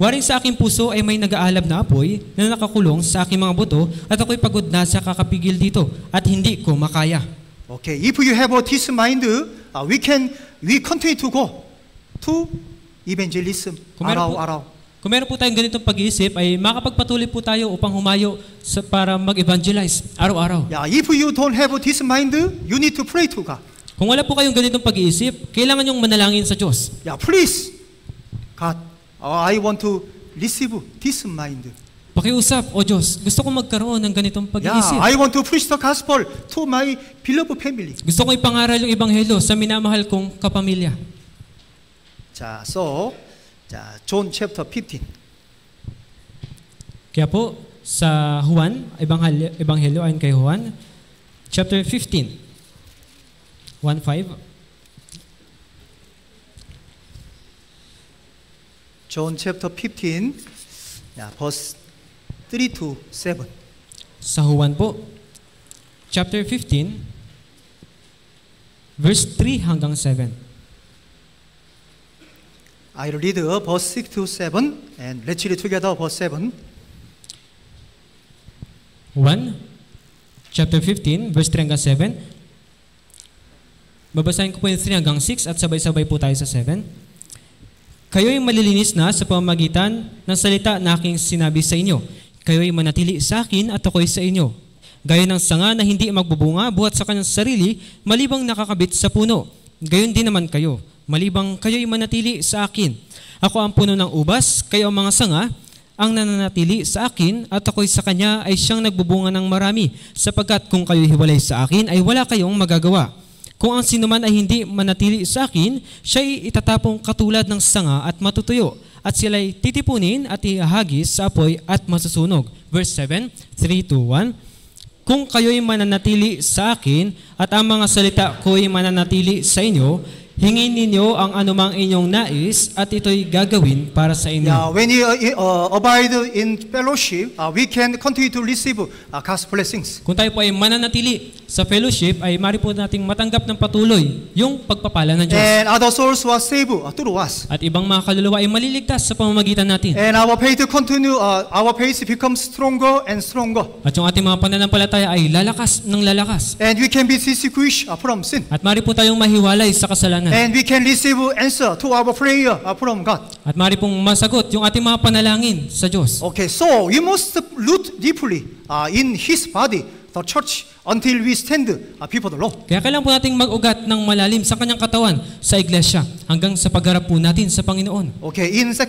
Waring sa aking puso ay may nag-aalab na apoy na nakakulong sa aking mga buto, at ako'y pagod na sa kakapigil dito at hindi ko makaya. Okay, if you have this mind, we continue to go to evangelism araw-araw. Kung meron po tayong ganitong pag-iisip, ay makapagpatuloy po tayo upang humayo para mag-evangelize araw-araw. Yeah, if you don't have this mind, you need to pray to God. Kung wala po kayong ganitong pag-iisip, kailangan yung manalangin sa Diyos. Yeah, please, God, I want to receive this mind. Pakiusap, O Diyos, gusto ko magkaroon ng ganitong pag-iisip. Yeah, I want to preach the gospel to my beloved family. Gusto ko ipangaral yung ebanghelyo sa minamahal kong kapamilya. John chapter 15. Kaya po, sa Juan, ebanghelyo ayon kay Juan, chapter 15, 1:5. John chapter 15, verse 3 to 7. Sa Juan po, chapter 15, verse 3 hanggang 7. I'll read verse 6 to 7 and let's read together verse 7. 1, chapter 15, verse 3 hanggang 7. Babasahin ko po yung 3 hanggang 6 at sabay-sabay po tayo sa 7. Kayo'y malilinis na sa pamamagitan ng salita na aking sinabi sa inyo. Kayo'y manatili sa akin at ako'y sa inyo. Gaya ng sanga na hindi magbubunga buhat sa kanyang sarili, malibang nakakabit sa puno. Gayon din naman kayo, malibang kayo'y manatili sa akin. Ako ang puno ng ubas, kayo ang mga sanga, ang nananatili sa akin at ako'y sa kanya ay siyang nagbubunga ng marami, sapagkat kung kayo'y hiwalay sa akin ay wala kayong magagawa. Kung ang sinuman ay hindi manatili sa akin, siya'y itatapong katulad ng sanga at matutuyo, at sila'y titipunin at ihahagis sa apoy at masusunog. Verse 7, 3, 2, 1. Kung kayo'y mananatili sa akin at ang mga salita ko'y mananatili sa inyo, hingin ninyo ang anumang inyong nais at ito'y gagawin para sa inyo. Yeah, when you abide in fellowship, we can continue to receive God's blessings. Kung tayo po ay mananatili sa fellowship, ay mari po nating matanggap ng patuloy yung pagpapala ng Diyos. And other souls were saved through us. At ibang mga kaluluwa ay maliligtas sa pamamagitan natin. And our faith becomes stronger and stronger. At yung ating mga pananampalataya ay lalakas ng lalakas. And we can be distinguished from sin. At mari po tayong mahiwalay sa kasalanan. And we can receive answer to our prayer from God. At mari pong masagot yung ating mga panalangin sa Diyos. Okay, so we must root deeply in His body, the church, until we stand before the Lord. Kaya kailangan po nating mag-ugat ng malalim sa kanyang katawan sa iglesia hanggang sa pagharap po natin sa Panginoon. Okay, in 2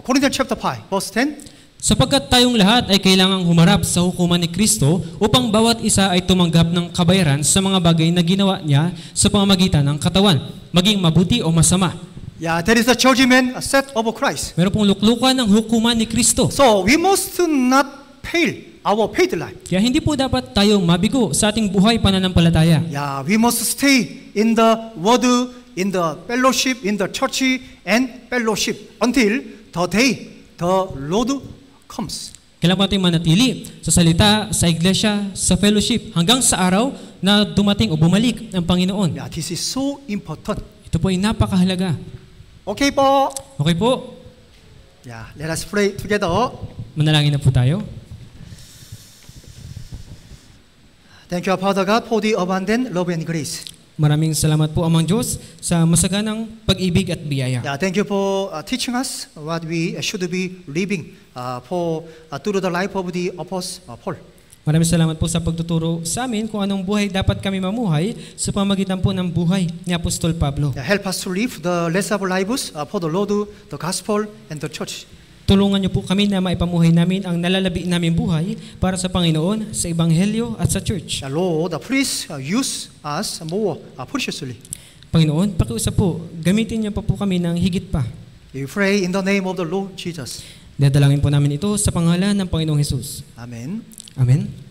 Corinthians chapter 5, verse 10. Sapagkat tayong lahat ay kailangang humarap sa hukuman ni Kristo upang bawat isa ay tumanggap ng kabayaran sa mga bagay na ginawa niya sa pamamagitan ng katawan, maging mabuti o masama. Yeah, that is the judgment set of Christ. Meron pong luklukan ng hukuman ni Kristo. So we must not fail our faith life. Kaya hindi po dapat tayong mabigo sa ating buhay pananampalataya. Yeah, we must stay in the word, in the fellowship, in the church and fellowship until the day the Lord comes. Kailangan natin manatili sa salita, sa iglesia, sa fellowship, hanggang sa araw na dumating o bumalik ang Panginoon. Yeah, this is so important. Ito po ay napakahalaga. Okay po. Okay po, Yeah, let us pray together. manalangin na po tayo. Thank you, Father God, for the abundant love and grace. Maraming salamat po, Amang Diyos, sa masaganang pag-ibig at biyaya. Yeah, thank you for teaching us what we should be living through the life of the Apostle Paul. Maraming salamat po sa pagtuturo sa amin kung anong buhay dapat kami mamuhay sa pamagitan po ng buhay ni Apostol Pablo. Yeah, help us to live the rest of our lives for the Lord, the gospel, and the church. Tulungan niyo po kami na maipamuhay namin ang nalalabi namin buhay para sa Panginoon, sa Ebanghelyo at sa Church. Lord, please use us more preciously. Panginoon, pakiusap po, gamitin niyo pa po kami ng higit pa. We pray in the name of the Lord Jesus. Dadalangin po namin ito sa pangalan ng Panginoong Hesus. Amen. Amen.